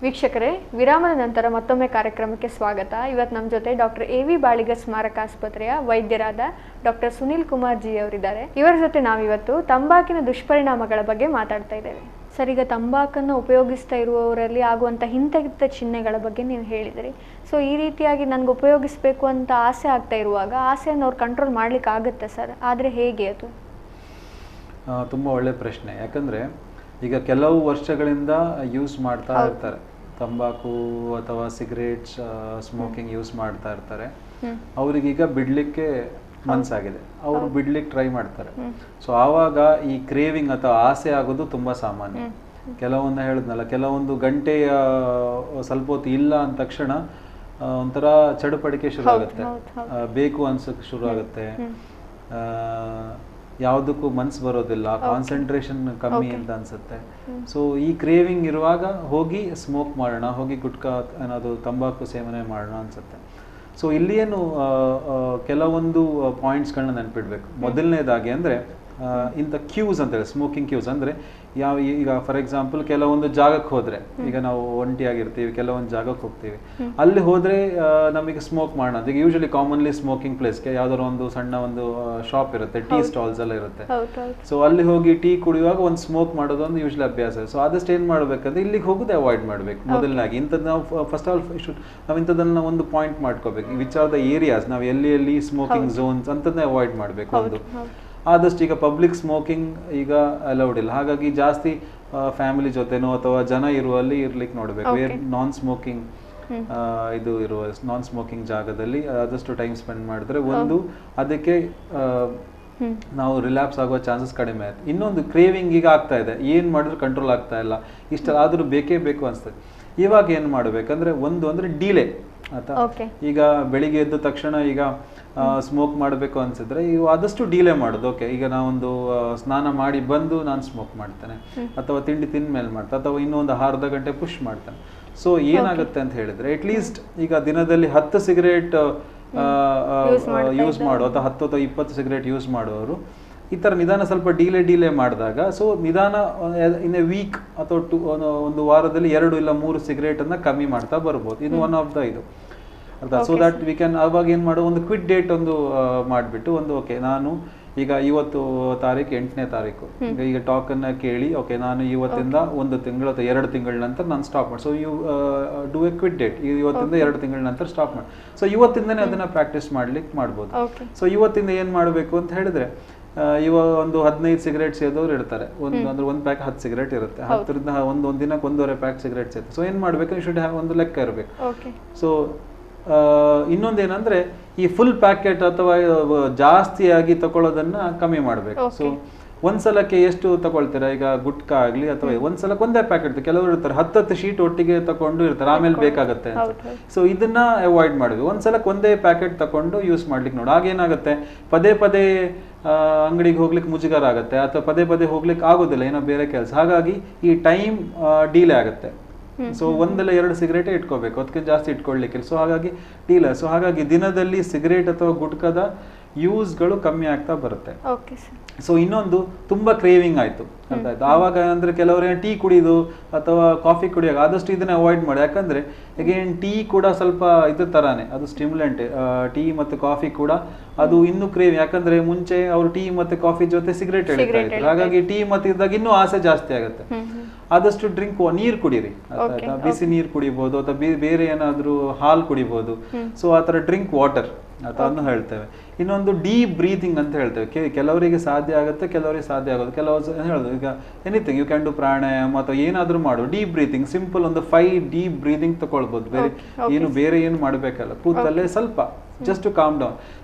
ವೀಕ್ಷಕರೇ, ವಿರಾಮದ ನಂತರ ಮತ್ತೊಮ್ಮೆ ಕಾರ್ಯಕ್ರಮಕ್ಕೆ ಸ್ವಾಗತ. ಇವತ್ತು ನಮ್ಮ ಜೊತೆ ಡಾಕ್ಟರ್ ಎ.ವಿ. ಬಾಳಿಗ ಸ್ಮಾರಕ ಆಸ್ಪತ್ರೆಯ ವೈದ್ಯರಾದ ಡಾಕ್ಟರ್ ಸುನಿಲ್ ಕುಮಾರ್ ಜಿ ಅವರಿದ್ದಾರೆ. ಇವರ ಜೊತೆ ನಾವಿವತ್ತು ತಂಬಾಕಿನ ದುಷ್ಪರಿಣಾಮಗಳ ಬಗ್ಗೆ ಮಾತಾಡ್ತಾ ಇದ್ದೇವೆ. ಸರ್, ಈಗ ತಂಬಾಕನ್ನು ಉಪಯೋಗಿಸ್ತಾ ಇರುವವರಲ್ಲಿ ಆಗುವಂಥ ಹಿಂತೆಗೆದ ಚಿಹ್ನೆಗಳ ಬಗ್ಗೆ ನೀವು ಹೇಳಿದ್ರಿ. ಸೊ ಈ ರೀತಿಯಾಗಿ ನನಗೆ ಉಪಯೋಗಿಸಬೇಕು ಅಂತ ಆಸೆ ಆಗ್ತಾ ಇರುವಾಗ ಆಸೆಯನ್ನು ಅವ್ರು ಕಂಟ್ರೋಲ್ ಮಾಡ್ಲಿಕ್ಕೆ ಆಗುತ್ತೆ ಸರ್, ಆದರೆ ಹೇಗೆ ಅದು? ತುಂಬ ಒಳ್ಳೆ ಪ್ರಶ್ನೆ. ಯಾಕಂದರೆ ಈಗ ಕೆಲವು ವರ್ಷಗಳಿಂದ ಯೂಸ್ ಮಾಡ್ತಾ ಇರ್ತಾರೆ ತಂಬಾಕು ಅಥವಾ ಸಿಗರೇಟ್ಸ್, ಸ್ಮೋಕಿಂಗ್ ಯೂಸ್ ಮಾಡ್ತಾ ಇರ್ತಾರೆ. ಅವ್ರಿಗೀಗ ಬಿಡ್ಲಿಕ್ಕೆ ಮನಸ್ಸಾಗಿದೆ, ಅವರು ಬಿಡ್ಲಿಕ್ಕೆ ಟ್ರೈ ಮಾಡ್ತಾರೆ. ಸೊ ಆವಾಗ ಈ ಕ್ರೇವಿಂಗ್ ಅಥವಾ ಆಸೆ ಆಗೋದು ತುಂಬ ಸಾಮಾನ್ಯ. ಕೆಲವೊಂದು ಹೇಳಿದ್ನಲ್ಲ, ಕೆಲವೊಂದು ಗಂಟೆಯ ಸ್ವಲ್ಪ ಹೊತ್ತು ಇಲ್ಲ ಅಂದ ತಕ್ಷಣ ಒಂಥರ ಚಡುಪಡಿಕೆ ಶುರು ಆಗುತ್ತೆ, ಬೇಕು ಅನ್ಸಕ್ಕೆ ಶುರು ಆಗುತ್ತೆ, ಯಾವುದಕ್ಕೂ ಮನ್ಸು ಬರೋದಿಲ್ಲ, ಕಾನ್ಸಂಟ್ರೇಷನ್ ಕಮ್ಮಿ ಅಂತ ಅನ್ಸುತ್ತೆ. ಸೊ ಈ ಕ್ರೇವಿಂಗ್ ಇರುವಾಗ ಹೋಗಿ ಸ್ಮೋಕ್ ಮಾಡೋಣ, ಹೋಗಿ ಗುಟ್ಕಾ ಏನಾದ್ರು ತಂಬಾಕು ಸೇವನೆ ಮಾಡೋಣ ಅನ್ಸುತ್ತೆ. ಸೊ ಇಲ್ಲಿ ಏನು ಕೆಲವೊಂದು ಪಾಯಿಂಟ್ಸ್ಗಳನ್ನ ನೆನಪಿಡ್ಬೇಕು. ಮೊದಲನೇದಾಗಿ ಅಂದರೆ ಇಂಥ ಕ್ಯೂಸ್ ಅಂತೇಳಿ, ಸ್ಮೋಕಿಂಗ್ ಕ್ಯೂಸ್ ಅಂದರೆ ಈಗ ಫಾರ್ ಎಕ್ಸಾಂಪಲ್ ಕೆಲವೊಂದು ಜಾಗಕ್ಕೆ ಹೋದರೆ, ಈಗ ನಾವು ಒಂಟಿಯಾಗಿರ್ತೀವಿ, ಕೆಲವೊಂದು ಜಾಗಕ್ಕೆ ಹೋಗ್ತೀವಿ, ಅಲ್ಲಿ ಹೋದರೆ ನಮಗೆ ಸ್ಮೋಕ್ ಮಾಡೋಣ. ಈಗ ಯೂಶಲಿ ಕಾಮನ್ಲಿ ಸ್ಮೋಕಿಂಗ್ ಪ್ಲೇಸ್ಗೆ ಯಾವ್ದಾದ್ರು ಒಂದು ಸಣ್ಣ ಒಂದು ಶಾಪ್ ಇರುತ್ತೆ, ಟೀ ಸ್ಟಾಲ್ಸ್ ಎಲ್ಲ ಇರುತ್ತೆ. ಸೊ ಅಲ್ಲಿ ಹೋಗಿ ಟೀ ಕುಡಿಯುವಾಗ ಒಂದು ಸ್ಮೋಕ್ ಮಾಡೋದು ಒಂದು ಯೂಶಲಿ ಅಭ್ಯಾಸ. ಸೊ ಆದಷ್ಟು ಏನು ಮಾಡಬೇಕಂದ್ರೆ ಇಲ್ಲಿಗೆ ಹೋಗೋದೇ ಅವಾಯ್ಡ್ ಮಾಡಬೇಕು. ಮೊದಲನಾಗಿ ಇಂಥದ್ದು ನಾವು ಫಸ್ಟ್ ಆಲ್ ನಾವು ಇಂಥದ್ದನ್ನ ಒಂದು ಪಾಯಿಂಟ್ ಮಾಡ್ಕೋಬೇಕು. ವಿಚ್ ಆರ್ ದ ಏರಿಯಾಸ್, ನಾವು ಎಲ್ಲಿ ಸ್ಮೋಕಿಂಗ್ ಝೋನ್ಸ್ ಅಂತದನ್ನೇ ಅವಾಯ್ಡ್ ಮಾಡಬೇಕು. ಒಂದು ಆದಷ್ಟು ಈಗ ಪಬ್ಲಿಕ್ ಸ್ಮೋಕಿಂಗ್ ಈಗ ಅಲೌಡ್ ಇಲ್ಲ, ಹಾಗಾಗಿ ಜಾಸ್ತಿ ಫ್ಯಾಮಿಲಿ ಜೊತೆನೋ ಅಥವಾ ಜನ ಇರುವಲ್ಲಿ ಇರ್ಲಿಕ್ಕೆ ನೋಡ್ಬೇಕು. ನಾನ್ ಸ್ಮೋಕಿಂಗ್ ಇದು ಇರುವ ನಾನ್ ಸ್ಮೋಕಿಂಗ್ ಜಾಗದಲ್ಲಿ ಆದಷ್ಟು ಟೈಮ್ ಸ್ಪೆಂಡ್ ಮಾಡಿದ್ರೆ ಒಂದು ಅದಕ್ಕೆ ನಾವು ರಿಲ್ಯಾಪ್ಸ್ ಆಗುವ ಚಾನ್ಸಸ್ ಕಡಿಮೆ ಆಯ್ತು. ಇನ್ನೊಂದು ಕ್ರೇವಿಂಗ್ ಈಗ ಆಗ್ತಾ ಇದೆ, ಏನು ಮಾಡಿದ್ರು ಕಂಟ್ರೋಲ್ ಆಗ್ತಾ ಇಲ್ಲ, ಇಷ್ಟೆಲ್ಲ ಆದ್ರೂ ಬೇಕೇ ಬೇಕು ಅನ್ಸ್ತದೆ. ಇವಾಗ ಏನು ಮಾಡಬೇಕಂದ್ರೆ ಒಂದು ಅಂದರೆ ಡಿಲೇ ಆಯ್ತಾ. ಈಗ ಬೆಳಿಗ್ಗೆ ಎದ್ದ ತಕ್ಷಣ ಈಗ ಸ್ಮೋಕ್ ಮಾಡಬೇಕು ಅನ್ಸಿದ್ರೆ ಇವು ಆದಷ್ಟು ಡಿಲೇ ಮಾಡೋದು. ಓಕೆ, ಈಗ ನಾವೊಂದು ಸ್ನಾನ ಮಾಡಿ ಬಂದು ನಾನು ಸ್ಮೋಕ್ ಮಾಡ್ತೇನೆ, ಅಥವಾ ತಿಂಡಿ ತಿಂದ ಮೇಲೆ ಮಾಡ್ತೇನೆ, ಅಥವಾ ಇನ್ನೊಂದು ಅರ್ಧ ಗಂಟೆ ಪುಷ್ ಮಾಡ್ತೇನೆ. ಸೊ ಏನಾಗುತ್ತೆ ಅಂತ ಹೇಳಿದ್ರೆ ಅಟ್ಲೀಸ್ಟ್ ಈಗ ದಿನದಲ್ಲಿ 10 ಸಿಗರೇಟ್ ಯೂಸ್ ಮಾಡೋ ಅಥವಾ 10 ಅಥವಾ 20 ಸಿಗರೇಟ್ ಯೂಸ್ ಮಾಡುವವರು ಈ ಥರ ನಿಧಾನ ಸ್ವಲ್ಪ ಡಿಲೇ ಮಾಡಿದಾಗ, ಸೊ ನಿಧಾನ ಇನ್ ಎ ವೀಕ್ ಅಥವಾ ಒಂದು ವಾರದಲ್ಲಿ 2 ಇಲ್ಲ 3 ಸಿಗರೇಟನ್ನು ಕಮ್ಮಿ ಮಾಡ್ತಾ ಬರ್ಬೋದು. ಇದು ಒನ್ ಆಫ್ ದ ಇದು ಅರ್ಥ. ಸೊ ದಟ್ ವಿ ಕ್ಯಾನ್ ಅವಾಗ ಏನು ಮಾಡೋ ಒಂದು ಕ್ವಿಟ್ ಡೇಟ್ ಒಂದು ಮಾಡಿಬಿಟ್ಟು ಒಂದು ಓಕೆ, ನಾನು ಈಗ ಇವತ್ತು ತಾರೀಕು 8ನೇ ತಾರೀಕು ಈಗ ಟಾಕನ್ನು ಕೇಳಿ ಓಕೆ ನಾನು ಇವತ್ತಿಂದ 1 ತಿಂಗಳು ಅಥವಾ 2 ತಿಂಗಳ ನಂತರ ನಾನು ಸ್ಟಾಪ್ ಮಾಡಿ. So you do a quit date, ಇವತ್ತಿಂದ 2 ತಿಂಗಳ ನಂತರ ಸ್ಟಾಪ್ ಮಾಡಿ. ಸೊ ಇವತ್ತಿಂದನೇ ಅದನ್ನು ಪ್ರಾಕ್ಟೀಸ್ ಮಾಡ್ಬೋದು. ಸೊ ಇವತ್ತಿಂದ ಏನು ಮಾಡಬೇಕು ಅಂತ ಹೇಳಿದ್ರೆ, ಇವಾಗ ಒಂದು 15 ಸಿಗರೇಟ್ ಸೇದೋರು ಇರ್ತಾರೆ, ಅಂದ್ರೆ ಒಂದು ಪ್ಯಾಕ್ 10 ಸಿಗರೇಟ್ ಇರುತ್ತೆ, 10ರಿಂದ ಒಂದು ದಿನಕ್ಕೆ 1.5 ಪ್ಯಾಕ್ ಸಿಗರೇಟ್ ಸೇರುತ್ತೆ. ಸೊ ಏನು ಮಾಡಬೇಕು, ಯು ಶುಡ್ ಹ್ಯಾವ್ ಒಂದು ಲೆಕ್ಕ ಇರಬೇಕು. ಸೊ ಇನ್ನೊಂದೇನಂದ್ರೆ ಈ ಫುಲ್ ಪ್ಯಾಕೆಟ್ ಅಥವಾ ಜಾಸ್ತಿಯಾಗಿ ತಗೊಳ್ಳೋದನ್ನ ಕಮ್ಮಿ ಮಾಡಬೇಕು. ಸೊ ಒಂದ್ಸಲಕ್ಕೆ ಎಷ್ಟು ತಗೊಳ್ತೀರಾ, ಈಗ ಗುಟ್ಕಾ ಆಗ್ಲಿ ಅಥವಾ ಒಂದ್ಸಲಕ್ಕೆ ಒಂದೇ ಪ್ಯಾಕೆಟ್, ಕೆಲವರು ಇರ್ತಾರೆ 10 ಶೀಟ್ ಒಟ್ಟಿಗೆ ತಗೊಂಡು ಇರ್ತಾರೆ, ಆಮೇಲೆ ಬೇಕಾಗತ್ತೆ ಅಂತ. ಸೊ ಇದನ್ನ ಅವಾಯ್ಡ್ ಮಾಡಬೇಕು. ಒಂದ್ಸಲಕ್ಕೆ ಒಂದೇ ಪ್ಯಾಕೆಟ್ ತಗೊಂಡು ಯೂಸ್ ಮಾಡ್ಲಿಕ್ಕೆ ನೋಡಿ. ಆಗೇನಾಗುತ್ತೆ, ಪದೇ ಅಂಗಡಿಗೆ ಹೋಗ್ಲಿಕ್ಕೆ ಮುಜುಗರ ಆಗುತ್ತೆ, ಅಥವಾ ಪದೇ ಹೋಗ್ಲಿಕ್ಕೆ ಆಗೋದಿಲ್ಲ, ಏನೋ ಬೇರೆ ಕೆಲಸ. ಹಾಗಾಗಿ ಈ ಟೈಮ್ ಡಿಲೇ ಆಗುತ್ತೆ. ಸೊ 1 ಇಲ್ಲ 2 ಸಿಗರೇಟೇ ಇಟ್ಕೋಬೇಕು, ಅದಕ್ಕೆ ಜಾಸ್ತಿ ಇಟ್ಕೊಳ್ಲಿಕ್ಕೆ. ಸೊ ಹಾಗಾಗಿ ಡೀಲರ್. ಸೊ ಹಾಗಾಗಿ ದಿನದಲ್ಲಿ ಸಿಗರೇಟ್ ಅಥವಾ ಗುಟ್ಕದ ಯೂಸ್ಗಳು ಕಮ್ಮಿ ಆಗ್ತಾ ಬರುತ್ತೆ. ಸೊ ಇನ್ನೊಂದು ತುಂಬಾ ಕ್ರೇವಿಂಗ್ ಆಯ್ತು ಅಂತ ಆಯ್ತು, ಆವಾಗ ಅಂದ್ರೆ ಕೆಲವರಿಗೆ ಟೀ ಕುಡಿಯೋದು ಅಥವಾ ಕಾಫಿ ಕುಡಿಯೋದು ಆದಷ್ಟು ಇದನ್ನ ಅವಾಯ್ಡ್ ಮಾಡಿ. ಯಾಕಂದ್ರೆ ಅಗೇನ್ ಟೀ ಕೂಡ ಸ್ವಲ್ಪ ಇದ್ರ ತರಾನೇ, ಅದು ಸ್ಟಿಮ್ಯುಲೆಂಟ್. ಟೀ ಮತ್ತು ಕಾಫಿ ಕೂಡ ಅದು ಇನ್ನೂ ಕ್ರೇವ್, ಯಾಕಂದ್ರೆ ಮುಂಚೆ ಅವರು ಟೀ ಮತ್ತೆ ಕಾಫಿ ಜೊತೆ ಸಿಗರೇಟ್ ಎಳಿತಾ ಇದ್ರು, ಹಾಗಾಗಿ ಟೀ ಮತ್ತೆ ಇದ್ದಾಗ ಇನ್ನೂ ಆಸೆ ಜಾಸ್ತಿ ಆಗುತ್ತೆ. ಆದಷ್ಟು ಡ್ರಿಂಕ್ ನೀರು ಕುಡೀರಿ, ಬಿಸಿ ನೀರು ಕುಡಿಬಹುದು ಅಥವಾ ಬೇರೆ ಏನಾದ್ರು ಹಾಲು ಕುಡಿಬಹುದು. ಸೊ ಆ ತರ ಡ್ರಿಂಕ್ ವಾಟರ್. ಅದನ್ನು ಹೇಳ್ತೇವೆ. ಇನ್ನೊಂದು ಡೀಪ್ ಬ್ರೀತಿಂಗ್ ಅಂತ ಹೇಳ್ತೇವೆ. ಕೆಲವರಿಗೆ ಸಾಧ್ಯ ಆಗುತ್ತೆ, ಕೆಲವರಿಗೆ ಸಾಧ್ಯ ಆಗೋದು. ಕೆಲವರು ಹೇಳೋದು ಈಗ ಎನಿಥಿಂಗ್ ಯು ಕ್ಯಾನ್ ಡು ಪ್ರಾಣಾಯಾಮ ಅಥವಾ ಏನಾದರೂ ಮಾಡು. ಡೀಪ್ ಬ್ರೀತಿಂಗ್ ಸಿಂಪಲ್ ಒಂದು 5 ಡೀಪ್ ಬ್ರೀತಿಂಗ್ ತಗೊಳ್ಬೋದು. ಬೇರೆ ಏನು ಮಾಡಬೇಕಲ್ಲ, ಕೂತಲ್ಲೇ ಸ್ವಲ್ಪ ಜಸ್ಟ್ ಟು ಕಾಮ್ ಡೌನ್.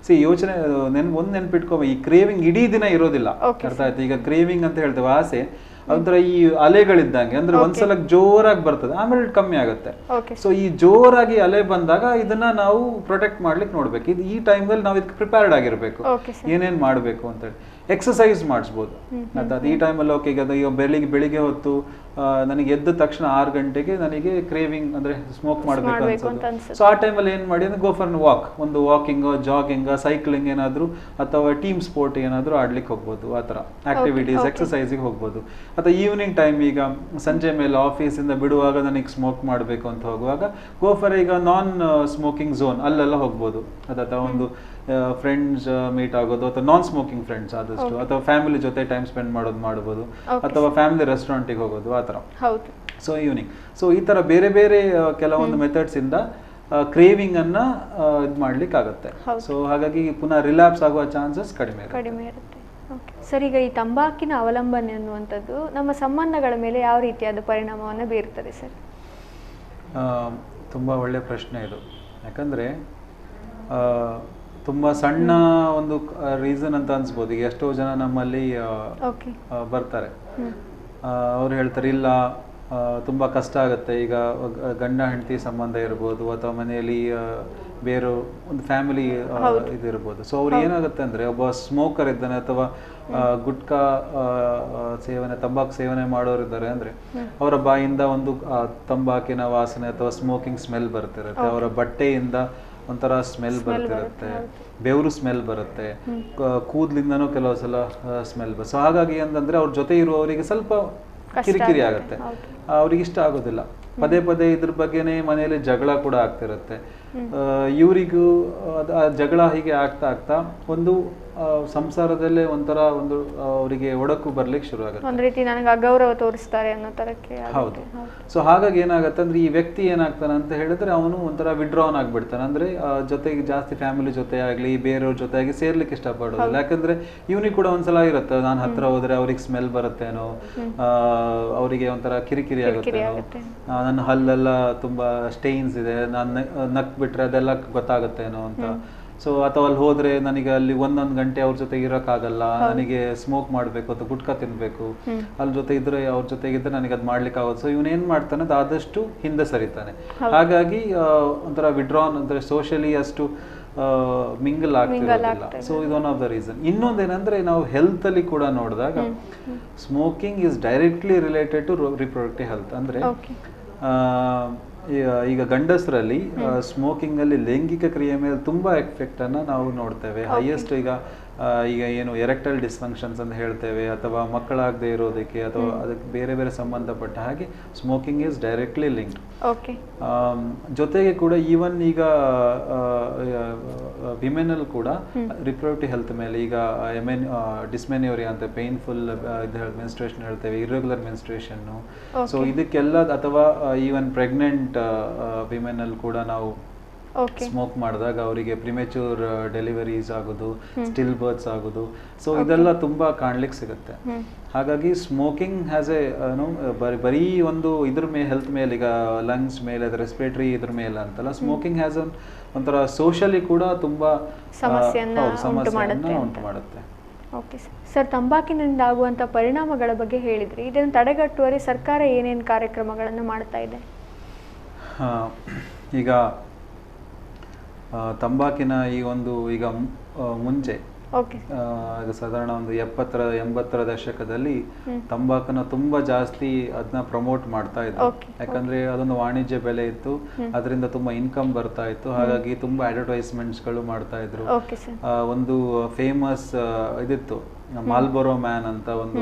ಯೋಚನೆ ಒಂದು ನೆನ್ಪಿಟ್ಕೊ, ಈ ಕ್ರೇವಿಂಗ್ ಇಡೀ ದಿನ ಇರೋದಿಲ್ಲ, ಅರ್ಥ ಆಯ್ತು? ಈಗ ಕ್ರೇವಿಂಗ್ ಅಂತ ಹೇಳ್ತೇವೆ, ಆಸೆ ಅದರ ಈ ಅಲೆಗಳಿದ್ದಂಗೆ, ಅಂದ್ರೆ ಒಂದ್ಸಲ ಜೋರಾಗಿ ಬರ್ತದೆ, ಆಮೇಲೆ ಕಮ್ಮಿ ಆಗುತ್ತೆ. ಸೊ ಈ ಜೋರಾಗಿ ಅಲೆ ಬಂದಾಗ ಇದನ್ನ ನಾವು ಪ್ರೊಟೆಕ್ಟ್ ಮಾಡ್ಲಿಕ್ಕೆ ನೋಡ್ಬೇಕು. ಇದು ಈ ಟೈಮ್ದಲ್ಲಿ ನಾವು ಇದಕ್ಕೆ ಪ್ರಿಪೇರ್ಡ್ ಆಗಿರ್ಬೇಕು, ಏನೇನ್ ಮಾಡ್ಬೇಕು ಅಂತ ಹೇಳಿ. ಎಕ್ಸಸೈಸ್ ಮಾಡಿಸ್ಬೋದು ಈ ಟೈಮಲ್ಲಿ. ಓಕೆ, ಈಗ ಬೆಳಿಗ್ಗೆ ಹೊತ್ತು ನನಗೆ ಎದ್ದ ತಕ್ಷಣ 6 ಗಂಟೆಗೆ ನನಗೆ ಕ್ರೇವಿಂಗ್ ಅಂದ್ರೆ ಸ್ಮೋಕ್ ಮಾಡ್ಬೇಕು ಅನ್ಸುತ್ತೆ. ಸೊ ಆ ಟೈಮಲ್ಲಿ ಏನ್ ಮಾಡಿ ಅಂದ್ರೆ ಗೋ ಫಾರ್ ವಾಕ್, ಒಂದು ವಾಕಿಂಗ್, ಜಾಗಿಂಗ್, ಸೈಕ್ಲಿಂಗ್ ಏನಾದ್ರು, ಅಥವಾ ಟೀಮ್ ಸ್ಪೋರ್ಟ್ ಏನಾದ್ರು ಆಡ್ಲಿಕ್ಕೆ ಹೋಗ್ಬೋದು. ಆ ತರ ಆಕ್ಟಿವಿಟೀಸ್, ಎಕ್ಸಸೈಸಿಗೆ ಹೋಗ್ಬೋದು. ಅಥವಾ ಈವ್ನಿಂಗ್ ಟೈಮ್, ಈಗ ಸಂಜೆ ಮೇಲೆ ಆಫೀಸಿಂದ ಬಿಡುವಾಗ ನನಗೆ ಸ್ಮೋಕ್ ಮಾಡಬೇಕು ಅಂತ ಹೋಗುವಾಗ ಗೋ ಫಾರ್ ಈಗ ನಾನ್ ಸ್ಮೋಕಿಂಗ್ ಝೋನ್, ಅಲ್ಲೆಲ್ಲ ಹೋಗ್ಬೋದು. ಅಥವಾ ಒಂದು ಫ್ರೆಂಡ್ಸ್ ಮೀಟ್ ಆಗೋದು, ಅಥವಾ ನಾನ್ ಸ್ಮೋಕಿಂಗ್ ಫ್ರೆಂಡ್ಸ್ ಆದಷ್ಟು, ಅಥವಾ ಫ್ಯಾಮಿಲಿ ಜೊತೆ ಟೈಮ್ ಸ್ಪೆಂಡ್ ಮಾಡಬಹುದು, ಅಥವಾ ಫ್ಯಾಮಿಲಿ ರೆಸ್ಟೋರೆಂಟಿಗೆ ಹೋಗೋದು, ಆ ಥರ. ಸೊ ಈವ್ನಿಂಗ್, ಸೊ ಈ ಥರ ಬೇರೆ ಬೇರೆ ಕೆಲವೊಂದು ಮೆಥಡ್ಸ್ ಇಂದ ಕ್ರೇವಿಂಗ್ ಅನ್ನ ಇದು ಮಾಡ್ಲಿಕ್ಕೆ ಆಗುತ್ತೆ. ಸೊ ಹಾಗಾಗಿ ಪುನಃ ರಿಲ್ಯಾಪ್ಸ್ ಆಗುವ ಚಾನ್ಸಸ್ ಕಡಿಮೆ ಇರುತ್ತೆ. ಸರ್, ಈಗ ಈ ತಂಬಾಕಿನ ಅವಲಂಬನೆ ಅನ್ನುವಂಥದ್ದು ನಮ್ಮ ಸಂಬಂಧಗಳ ಮೇಲೆ ಯಾವ ರೀತಿಯಾದ ಪರಿಣಾಮವನ್ನು ಬೀರುತ್ತದೆ ಸರ್? ತುಂಬ ಒಳ್ಳೆ ಪ್ರಶ್ನೆ ಇದು. ಯಾಕಂದರೆ ತುಂಬ ಸಣ್ಣ ಒಂದು ರೀಸನ್ ಅಂತ ಅನ್ಸ್ಬೋದು. ಈಗ ಎಷ್ಟೋ ಜನ ನಮ್ಮಲ್ಲಿ ಬರ್ತಾರೆ, ಅವ್ರು ಹೇಳ್ತಾರೆ ಇಲ್ಲ ತುಂಬ ಕಷ್ಟ ಆಗುತ್ತೆ. ಈಗ ಗಂಡ ಹೆಂಡತಿ ಸಂಬಂಧ ಇರ್ಬೋದು, ಅಥವಾ ಮನೆಯಲ್ಲಿ ಬೇರೆ ಒಂದು ಫ್ಯಾಮಿಲಿ ಇದಿರ್ಬೋದು. ಸೊ ಅವ್ರು ಏನಾಗುತ್ತೆ ಅಂದರೆ, ಒಬ್ಬ ಸ್ಮೋಕರ್ ಇದ್ದಾನೆ ಅಥವಾ ಗುಟ್ಕಾ ಸೇವನೆ, ತಂಬಾಕು ಸೇವನೆ ಮಾಡೋರಿದ್ದಾರೆ ಅಂದರೆ ಅವರ ಬಾಯಿಂದ ಒಂದು ತಂಬಾಕಿನ ವಾಸನೆ ಅಥವಾ ಸ್ಮೋಕಿಂಗ್ ಸ್ಮೆಲ್ ಬರ್ತಿರುತ್ತೆ. ಅವರ ಬಟ್ಟೆಯಿಂದ ಒಂಥರ ಸ್ಮೆಲ್ ಬರ್ತಿರುತ್ತೆ, ಬೆವರು ಸ್ಮೆಲ್ ಬರುತ್ತೆ, ಕೂದಲಿಂದನೂ ಕೆಲವು ಸಲ ಸ್ಮೆಲ್ ಬರುತ್ತೆ. ಸೊ ಹಾಗಾಗಿ ಏನಂದ್ರೆ ಅವ್ರ ಜೊತೆ ಇರುವವರಿಗೆ ಸ್ವಲ್ಪ ಕಿರಿಕಿರಿ ಆಗುತ್ತೆ, ಅವ್ರಿಗೆ ಇಷ್ಟ ಆಗೋದಿಲ್ಲ. ಪದೇ ಪದೇ ಇದ್ರ ಬಗ್ಗೆನೇ ಮನೆಯಲ್ಲಿ ಜಗಳ ಕೂಡ ಆಗ್ತಿರುತ್ತೆ. ಇವರಿಗೂ ಆ ಜಗಳ ಹೀಗೆ ಆಗ್ತಾ ಆಗ್ತಾ ಒಂದು ಸಂಸಾರದಲ್ಲೇ ಒಂಥರ ಒಂದು ಅವರಿಗೆ ಒಡಕು ಬರ್ಲಿಕ್ಕೆ ಶುರು ಆಗುತ್ತೆ. ಒಂದು ರೀತಿ ನನಗೆ ಅಗೌರವ ತೋರಿಸ್ತಾರೆ ಅನ್ನೋ ತರಕ್ಕೆ. ಹೌದು. ಸೊ ಹಾಗಾಗಿ ಏನಾಗುತ್ತೆ ಅಂದ್ರೆ, ಈ ವ್ಯಕ್ತಿ ಏನಾಗ್ತಾನೆ ಅಂತ ಹೇಳಿದ್ರೆ ಅವನು ಒಂಥರ ವಿಡ್ರಾನ್ ಆಗ್ಬಿಡ್ತಾನೆ. ಅಂದ್ರೆ ಜೊತೆಗೆ ಜಾಸ್ತಿ ಫ್ಯಾಮಿಲಿ ಜೊತೆ ಆಗ್ಲಿ ಬೇರೆಯವ್ರ ಜೊತೆ ಆಗಿ ಸೇರ್ಲಿಕ್ಕೆ ಇಷ್ಟಪಡೋದಿಲ್ಲ. ಯಾಕಂದ್ರೆ ಇವನಿಗೆ ಕೂಡ ಒಂದ್ಸಲ ಇರುತ್ತೆ, ನಾನು ಹತ್ರ ಹೋದ್ರೆ ಅವ್ರಿಗೆ ಸ್ಮೆಲ್ ಬರುತ್ತೇನೋ, ಅವರಿಗೆ ಒಂಥರ ಕಿರಿಕಿರಿ ಆಗುತ್ತೇನೋ, ನನ್ನ ಹಲ್ಲೆಲ್ಲ ತುಂಬಾ ಸ್ಟೇನ್ಸ್ ಇದೆ, ನಾನು ನಕ್ ಬಿಟ್ರೆ ಅದೆಲ್ಲ ಗೊತ್ತಾಗುತ್ತೇನೋ ಅಂತ. ಸೊ ಅಥವಾ ಅಲ್ಲಿ ಹೋದ್ರೆ ನನಗೆ ಅಲ್ಲಿ 1 ಗಂಟೆ ಅವ್ರ ಜೊತೆ ಇರೋಕ್ಕಾಗಲ್ಲ, ನನಗೆ ಸ್ಮೋಕ್ ಮಾಡ್ಬೇಕು ಅಥವಾ ಗುಟ್ಕಾ ತಿನ್ಬೇಕು, ಅಲ್ಲಿ ಜೊತೆ ಇದ್ರೆ ಅವ್ರ ಜೊತೆಗಿದ್ರೆ ನನಗೆ ಅದು ಮಾಡ್ಲಿಕ್ಕೆ ಆಗೋದು. ಸೊ ಇವನ್ ಏನ್ ಮಾಡ್ತಾನೆ, ಅದು ಆದಷ್ಟು ಹಿಂದೆ ಸರಿತಾನೆ. ಹಾಗಾಗಿ ಒಂಥರ ವಿಡ್ರಾನ್ ಅಂದ್ರೆ ಸೋಷಿಯಲಿ ಅಷ್ಟು ಮಿಂಗಲ್ ಆಗ್ತಿರೋದಿಲ್ಲ. ಸೊ ಇದು ಒನ್ ಆಫ್ ದ ರೀಸನ್. ಇನ್ನೊಂದೇನಂದ್ರೆ, ನಾವು ಹೆಲ್ತ್ ಅಲ್ಲಿ ಕೂಡ ನೋಡಿದಾಗ smoking is directly related to reproductive health. ಅಂದ್ರೆ ಈಗ ಗಂಡಸರಲ್ಲಿ ಸ್ಮೋಕಿಂಗ್ ಅಲ್ಲಿ ಲೈಂಗಿಕ ಕ್ರಿಯೆ ಮೇಲೆ ತುಂಬಾ ಎಫೆಕ್ಟ್ ಅನ್ನ ನಾವು ನೋಡ್ತೇವೆ. ಹೈಯೆಸ್ಟ್ ಈಗ ಏನು ಎರೆಕ್ಟೈಲ್ ಡಿಸ್ಫಂಕ್ಷನ್ಸ್ ಅಂತ ಹೇಳ್ತೇವೆ, ಅಥವಾ ಮಕ್ಕಳಾಗದೆ ಇರೋದಕ್ಕೆ ಅಥವಾ ಅದಕ್ಕೆ ಬೇರೆ ಬೇರೆ ಸಂಬಂಧಪಟ್ಟ ಹಾಗೆ ಸ್ಮೋಕಿಂಗ್ ಈಸ್ ಡೈರೆಕ್ಟ್ಲಿ ಲಿಂಕ್ಡ್. ಜೊತೆಗೆ ಕೂಡ ಈವನ್ ಈಗ ವಿಮೆನ್ ಅಲ್ಲಿ ಕೂಡ ರಿಪ್ರೊಡಕ್ಟಿವ್ ಹೆಲ್ತ್ ಮೇಲೆ ಈಗ ಡಿಸ್ಮೆನ್ಯೂರಿಯಾ ಅಂತ ಪೇನ್ಫುಲ್ ಮೆನ್ಸ್ಟ್ರೇಷನ್ ಹೇಳ್ತೇವೆ, ಇರ್ರೆಗ್ಯುಲರ್ ಮೆನ್ಸ್ಟ್ರೇಷನ್. ಸೊ ಇದಕ್ಕೆಲ್ಲ, ಅಥವಾ ಈವನ್ ಪ್ರೆಗ್ನೆಂಟ್ ವಿಮೆನ್ ಅಲ್ಲಿ ಕೂಡ ನಾವು ಸ್ಮೋಕ್ ಮಾಡಿದಾಗ ಅವರಿಗೆ ಪ್ರಿಮೆಚೂರ್ ಡೆಲಿವರೀಸ್ ಆಗೋದು, ಸ್ಟಿಲ್ ಬರ್ತ್ಸ್ ಆಗೋದು. ಸೊ ಇದೆಲ್ಲ ತುಂಬಾ ಕಾಣ್ಲಿಕ್ಕೆ ಸಿಗುತ್ತೆ. ಹಾಗಾಗಿ ಸ್ಮೋಕಿಂಗ್ ಹ್ಯಾಸ್ ಬರೀ ಒಂದು ಇದ್ರ ಮೇಲೆ ಹೆಲ್ತ್ ಮೇಲೆ, ಈಗ ಲಂಗ್ಸ್ ಮೇಲೆ, ರೆಸ್ಪಿರೇಟರಿ ಇದ್ರ ಮೇಲೆ ಅಂತಲ್ಲ, ಸ್ಮೋಕಿಂಗ್ ಹ್ಯಾಸ್ ಒಂಥರ ಸೋಷಿಯಲಿ ಕೂಡ ತುಂಬಾ ಸಮಸ್ಯೆಯನ್ನು ಉಂಟು ಮಾಡುತ್ತೆ. ಓಕೆ ಸರ್, ತಂಬಾಕಿನಿಂದ ಆಗುವಂಥ ಪರಿಣಾಮಗಳ ಬಗ್ಗೆ ಹೇಳಿದ್ರಿ. ಇದನ್ನು ತಡೆಗಟ್ಟುವರೆ ಸರ್ಕಾರ ಏನೇನು ಕಾರ್ಯಕ್ರಮಗಳನ್ನು ಮಾಡ್ತಾ ಇದೆ? ಈಗ ತಂಬಾಕಿನ ಈ ಒಂದು ಈಗ ಮುಂಚೆ ಸಾಧಾರಣ ಒಂದು 70-80ರ ದಶಕದಲ್ಲಿ ತಂಬಾಕನ್ನ ತುಂಬಾ ಜಾಸ್ತಿ ಅದನ್ನ ಪ್ರಮೋಟ್ ಮಾಡ್ತಾ ಇದ್ರು. ಯಾಕಂದ್ರೆ ಅದೊಂದು ವಾಣಿಜ್ಯ ಬೆಲೆ ಇತ್ತು, ಅದರಿಂದ ತುಂಬಾ ಇನ್ಕಮ್ ಬರ್ತಾ ಇತ್ತು. ಹಾಗಾಗಿ ತುಂಬಾ ಅಡ್ವರ್ಟೈಸ್ಮೆಂಟ್ಸ್ ಗಳು ಮಾಡ್ತಾ ಇದ್ರು. ಒಂದು ಫೇಮಸ್ ಇದಿತ್ತು, ಮಾಲ್ಬೋರೋ ಮ್ಯಾನ್ ಅಂತ ಒಂದು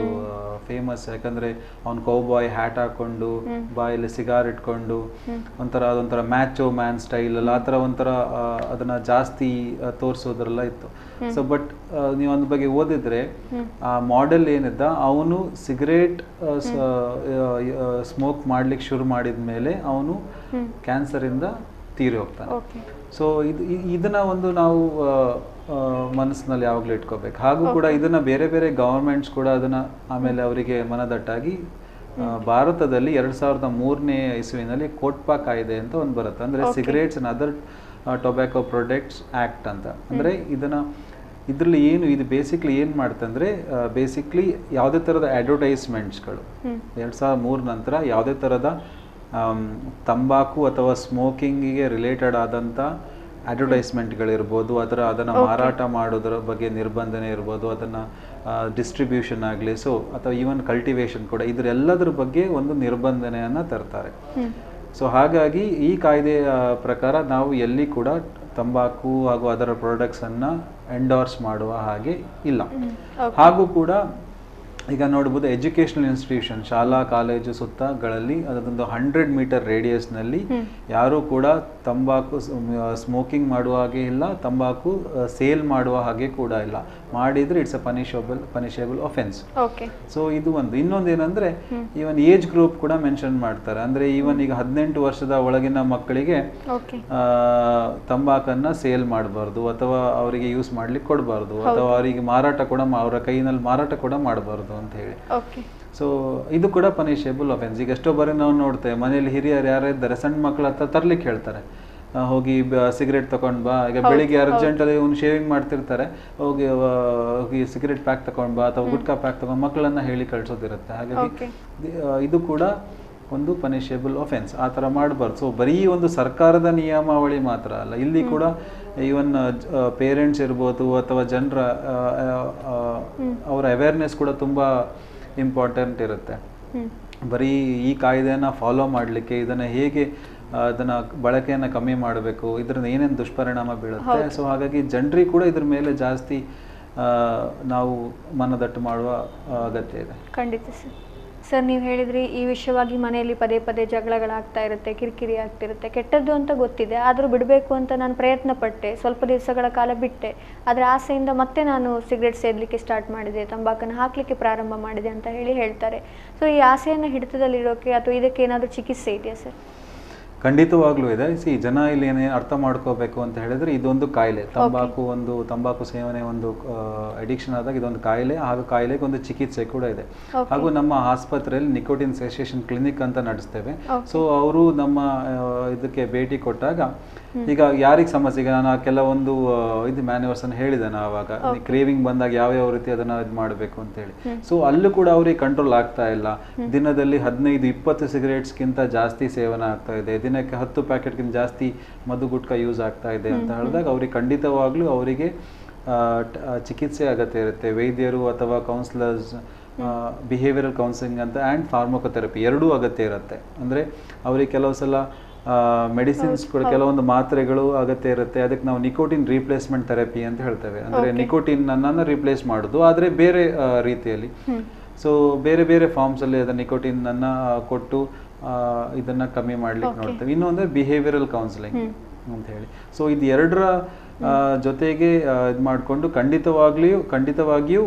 ಫೇಮಸ್. ಯಾಕಂದ್ರೆ ಅವ್ನು ಕೌಬಾಯ್ ಹ್ಯಾಟ್ ಹಾಕೊಂಡು ಬಾಯಲ್ಲಿ ಸಿಗಾರ್ ಇಟ್ಕೊಂಡು ಅದೊಂಥರ ಮ್ಯಾಚೋ ಮ್ಯಾನ್ ಸ್ಟೈಲ್ ಅಲ್ಲ, ಆ ಥರ ಒಂಥರ ಅದನ್ನ ಜಾಸ್ತಿ ತೋರಿಸೋದ್ರೆಲ್ಲ ಇತ್ತು. ಸೊ ಬಟ್ ನೀವು ಅದ್ರ ಬಗ್ಗೆ ಓದಿದ್ರೆ, ಆ ಮಾಡೆಲ್ ಏನಿದ್ದ ಅವನು ಸಿಗರೇಟ್ ಸ್ಮೋಕ್ ಮಾಡ್ಲಿಕ್ಕೆ ಶುರು ಮಾಡಿದ ಮೇಲೆ ಅವನು ಕ್ಯಾನ್ಸರ್ ಇಂದ ತೀರಿ ಹೋಗ್ತಾನೆ. ಸೊ ಇದನ್ನ ಒಂದು ನಾವು ಮನಸ್ಸಿನಲ್ಲಿ ಯಾವಾಗಲೂ ಇಟ್ಕೋಬೇಕು. ಹಾಗೂ ಕೂಡ ಇದನ್ನ ಬೇರೆ ಬೇರೆ ಗವರ್ಮೆಂಟ್ಸ್ ಕೂಡ ಅದನ್ನ ಆಮೇಲೆ ಅವರಿಗೆ ಮನದಟ್ಟಾಗಿ ಭಾರತದಲ್ಲಿ 2003ನೇ ಇಸ್ವಿನಲ್ಲಿ ಕೋಟ್ಪಾ ಕಾಯ್ದೆ ಅಂತ ಒಂದು ಬರುತ್ತೆ, ಅಂದ್ರೆ cigarettes and other tobacco products act ಅಂತ. ಅಂದ್ರೆ ಇದರಲ್ಲಿ ಇದು ಬೇಸಿಕ್ಲಿ ಏನು ಮಾಡ್ತಂದ್ರೆ ಬೇಸಿಕ್ಲಿ ಯಾವುದೇ ಥರದ ಅಡ್ವರ್ಟೈಸ್ಮೆಂಟ್ಸ್ಗಳು 2003 ನಂತರ ಯಾವುದೇ ಥರದ ತಂಬಾಕು ಅಥವಾ ಸ್ಮೋಕಿಂಗಿಗೆ ರಿಲೇಟೆಡ್ ಆದಂಥ ಅಡ್ವರ್ಟೈಸ್ಮೆಂಟ್ಗಳಿರ್ಬೋದು, ಅದನ್ನು ಮಾರಾಟ ಮಾಡೋದ್ರ ಬಗ್ಗೆ ನಿರ್ಬಂಧನೆ ಇರ್ಬೋದು, ಅದನ್ನು ಡಿಸ್ಟ್ರಿಬ್ಯೂಷನ್ ಆಗಲಿ, ಸೊ ಅಥವಾ ಈವನ್ ಕಲ್ಟಿವೇಶನ್ ಕೂಡ, ಇದರೆಲ್ಲದರ ಬಗ್ಗೆ ಒಂದು ನಿರ್ಬಂಧನೆಯನ್ನು ತರ್ತಾರೆ. ಸೊ ಹಾಗಾಗಿ ಈ ಕಾಯ್ದೆಯ ಪ್ರಕಾರ ನಾವು ಎಲ್ಲಿ ಕೂಡ ತಂಬಾಕು ಹಾಗೂ ಅದರ ಪ್ರಾಡಕ್ಟ್ಸನ್ನು ಎಂಡೋರ್ಸ್ ಮಾಡುವ ಹಾಗೆ ಇಲ್ಲ. ಹಾಗೂ ಕೂಡ ಈಗ ನೋಡ್ಬೋದು ಎಜುಕೇಷನಲ್ ಇನ್ಸ್ಟಿಟ್ಯೂಷನ್, ಶಾಲಾ ಕಾಲೇಜು ಸುತ್ತಗಳಲ್ಲಿ ಅದೊಂದು 100 ಮೀಟರ್ ರೇಡಿಯಸ್ನಲ್ಲಿ ಯಾರೂ ಕೂಡ ತಂಬಾಕು ಸ್ಮೋಕಿಂಗ್ ಮಾಡುವ ಹಾಗೆ ಇಲ್ಲ, ತಂಬಾಕು ಸೇಲ್ ಮಾಡುವ ಹಾಗೆ ಕೂಡ ಇಲ್ಲ. ಮಾಡಿದ್ರೆ ಇಟ್ಸ್ ಅ ಪನಿಷೇಬಲ್ ಅಫೆನ್ಸ್. ಸೊ ಇದು ಒಂದು. ಇನ್ನೊಂದು ಏನಂದ್ರೆ ಈವನ್ ಏಜ್ ಗ್ರೂಪ್ ಕೂಡ ಮೆನ್ಷನ್ ಮಾಡ್ತಾರೆ. ಅಂದ್ರೆ ಈವನ್ ಈಗ 18 ವರ್ಷದ ಒಳಗಿನ ಮಕ್ಕಳಿಗೆ ತಂಬಾಕನ್ನ ಸೇಲ್ ಮಾಡಬಾರ್ದು, ಅಥವಾ ಅವರಿಗೆ ಯೂಸ್ ಮಾಡ್ಲಿಕ್ಕೆ ಕೊಡಬಾರ್ದು, ಅಥವಾ ಅವರಿಗೆ ಮಾರಾಟ ಕೂಡ ಅವರ ಕೈನಲ್ಲಿ ಮಾರಾಟ ಕೂಡ ಮಾಡಬಾರ್ದು ಅಂತ ಹೇಳಿ. ಸೊ ಇದು ಕೂಡ ಪನಿಷೇಬಲ್ ಅಫೆನ್ಸ್. ಈಗ ಎಷ್ಟೋ ಬಾರಿ ನಾವು ನೋಡ್ತೇವೆ ಮನೆಯಲ್ಲಿ ಹಿರಿಯರು ಯಾರಿದ್ದಾರೆ ಸಣ್ಣ ಮಕ್ಕಳ ಹತ್ರ ತರ್ಲಿಕ್ಕೆ ಹೇಳ್ತಾರೆ, ಹೋಗಿ ಸಿಗರೇಟ್ ತಗೊಂಡ್ ಬಾ. ಈಗ ಬೆಳಿಗ್ಗೆ ಅರ್ಜೆಂಟಲ್ಲಿ ಇವ್ನು ಶೇವಿಂಗ್ ಮಾಡ್ತಿರ್ತಾರೆ, ಹೋಗಿ ಸಿಗರೇಟ್ ಪ್ಯಾಕ್ ತಗೊಂಡ್ ಬಾ ಅಥವಾ ಗುಟ್ಕಾ ಪ್ಯಾಕ್ ತಗೊಂಡ್ ಮಕ್ಕಳನ್ನ ಹೇಳಿ ಕಳ್ಸೋದಿರುತ್ತೆ. ಹಾಗಾಗಿ ಇದು ಕೂಡ ಒಂದು ಪನಿಷೇಬಲ್ ಅಫೆನ್ಸ್. ಆ ಥರ ಮಾಡಬಾರ್ದು. ಸೊ ಬರೀ ಒಂದು ಸರ್ಕಾರದ ನಿಯಮಾವಳಿ ಮಾತ್ರ ಅಲ್ಲ, ಇಲ್ಲಿ ಕೂಡ ಈವನ್ ಪೇರೆಂಟ್ಸ್ ಇರ್ಬೋದು ಅಥವಾ ಜನರ ಅವರ ಅವೇರ್ನೆಸ್ ಕೂಡ ತುಂಬಾ ಇಂಪಾರ್ಟೆಂಟ್ ಇರುತ್ತೆ. ಬರೀ ಈ ಕಾಯ್ದೆಯನ್ನು ಫಾಲೋ ಮಾಡಲಿಕ್ಕೆ ಇದನ್ನು ಹೇಗೆ ಅದನ್ನ ಬಳಕೆಯನ್ನು ಕಮ್ಮಿ ಮಾಡಬೇಕು, ಇದರಿಂದ ಏನೇನು ದುಷ್ಪರಿಣಾಮ ಬೀಳುತ್ತೆ. ಸೊ ಹಾಗಾಗಿ ಜನರಿಗೆ ಕೂಡ ಇದ್ರ ಮೇಲೆ ಜಾಸ್ತಿ ನಾವು ಮನದಟ್ಟು ಮಾಡುವ ಅಗತ್ಯ ಇದೆ. ಖಂಡಿತ ಸರ್, ನೀವು ಹೇಳಿದ್ರಿ ಈ ವಿಷಯವಾಗಿ ಮನೆಯಲ್ಲಿ ಪದೇ ಪದೇ ಜಗಳಗಳಾಗ್ತಾ ಇರುತ್ತೆ, ಕಿರಿಕಿರಿ ಆಗ್ತಿರುತ್ತೆ, ಕೆಟ್ಟದ್ದು ಅಂತ ಗೊತ್ತಿದೆ, ಆದರೂ ಬಿಡಬೇಕು ಅಂತ ನಾನು ಪ್ರಯತ್ನ ಪಟ್ಟೆ, ಸ್ವಲ್ಪ ದಿವಸಗಳ ಕಾಲ ಬಿಟ್ಟೆ, ಆದರೆ ಆಸೆಯಿಂದ ಮತ್ತೆ ನಾನು ಸಿಗರೇಟ್ ಸೇದಲಿಕ್ಕೆ ಸ್ಟಾರ್ಟ್ ಮಾಡಿದೆ, ತಂಬಾಕನ್ನು ಹಾಕಲಿಕ್ಕೆ ಪ್ರಾರಂಭ ಮಾಡಿದೆ ಅಂತ ಹೇಳ್ತಾರೆ. ಸೊ ಈ ಆಸೆಯನ್ನು ಹಿಡಿತದಲ್ಲಿರೋಕೆ ಅಥವಾ ಇದಕ್ಕೆ ಏನಾದರೂ ಚಿಕಿತ್ಸೆ ಇದೆಯಾ ಸರ್? ಖಂಡಿತವಾಗ್ಲೂ ಇದೆ. ಜನ ಇಲ್ಲಿ ಏನೇ ಅರ್ಥ ಮಾಡ್ಕೋಬೇಕು ಅಂತ ಹೇಳಿದ್ರೆ ಇದೊಂದು ಕಾಯಿಲೆ. ತಂಬಾಕು ಸೇವನೆ ಒಂದು ಅಡಿಕ್ಷನ್ ಆದಾಗ ಇದೊಂದು ಕಾಯಿಲೆ, ಹಾಗೂ ಕಾಯಿಲೆಗೆ ಒಂದು ಚಿಕಿತ್ಸೆ ಕೂಡ ಇದೆ. ಹಾಗೂ ನಮ್ಮ ಆಸ್ಪತ್ರೆಯಲ್ಲಿ ನಿಕೋಟಿನ್ ಸೆಸೇಷನ್ ಕ್ಲಿನಿಕ್ ಅಂತ ನಡೆಸ್ತೇವೆ. ಸೊ ಅವರು ನಮ್ಮ ಇದಕ್ಕೆ ಭೇಟಿ ಕೊಟ್ಟಾಗ ಈಗ ಯಾರಿಗೆ ಸಮಸ್ಯೆ, ಈಗ ನಾನು ಕೆಲವೊಂದು ಇದು ಮ್ಯಾನ್ಯೂವರ್ಸ್ ಅನ್ನು ಹೇಳಿದೆ ಆವಾಗ, ಕ್ರೇವಿಂಗ್ ಬಂದಾಗ ಯಾವ ರೀತಿ ಅದನ್ನ ಇದು ಮಾಡಬೇಕು ಅಂತ ಹೇಳಿ. ಸೊ ಅಲ್ಲೂ ಕೂಡ ಅವ್ರಿಗೆ ಕಂಟ್ರೋಲ್ ಆಗ್ತಾ ಇಲ್ಲ. ದಿನದಲ್ಲಿ 15-20 ಸಿಗರೇಟ್ಸ್ಗಿಂತ ಜಾಸ್ತಿ ಸೇವನೆ ಆಗ್ತಾ ಇದೆ, ದಿನಕ್ಕೆ 10 ಪ್ಯಾಕೆಟ್ಗಿಂತ ಜಾಸ್ತಿ ಮದ್ದು ಗುಟ್ಕಾ ಯೂಸ್ ಆಗ್ತಾ ಇದೆ ಅಂತ ಹೇಳಿದಾಗ ಅವ್ರಿಗೆ ಖಂಡಿತವಾಗ್ಲೂ ಅವರಿಗೆ ಚಿಕಿತ್ಸೆ ಅಗತ್ಯ ಇರುತ್ತೆ. ವೈದ್ಯರು ಅಥವಾ ಕೌನ್ಸಿಲರ್ಸ್, ಬಿಹೇವಿಯರಲ್ ಕೌನ್ಸಿಲಿಂಗ್ ಅಂತ ಆ್ಯಂಡ್ ಫಾರ್ಮಕೋಥೆರಪಿ ಎರಡೂ ಅಗತ್ಯ ಇರುತ್ತೆ. ಅಂದರೆ ಅವ್ರಿಗೆ ಕೆಲವು ಸಲ ಮೆಡಿಸಿನ್ಸ್ ಕೂಡ ಕೆಲವೊಂದು ಮಾತ್ರೆಗಳು ಅಗತ್ಯ ಇರುತ್ತೆ. ಅದಕ್ಕೆ ನಾವು ನಿಕೋಟಿನ್ ರೀಪ್ಲೇಸ್ಮೆಂಟ್ ಥೆರಪಿ ಅಂತ ಹೇಳ್ತೇವೆ. ಅಂದರೆ ನಿಕೋಟಿನ್ ಅನ್ನ ರಿಪ್ಲೇಸ್ ಮಾಡೋದು, ಆದರೆ ಬೇರೆ ರೀತಿಯಲ್ಲಿ. ಸೊ ಬೇರೆ ಬೇರೆ ಫಾರ್ಮ್ಸಲ್ಲಿ ಅದನ್ನು ನಿಕೋಟಿನ್ ಅನ್ನ ಕೊಟ್ಟು ಇದನ್ನ ಕಮ್ಮಿ ಮಾಡ್ಲಿಕ್ಕೆ ನೋಡ್ತೇವೆ. ಇನ್ನೊಂದು ಬಿಹೇವಿಯರಲ್ ಕೌನ್ಸಿಲಿಂಗ್ ಅಂತ ಹೇಳಿ. ಸೊ ಇದು ಎರಡರ ಜೊತೆಗೆ ಇದು ಮಾಡಿಕೊಂಡು ಖಂಡಿತವಾಗಿಯೂ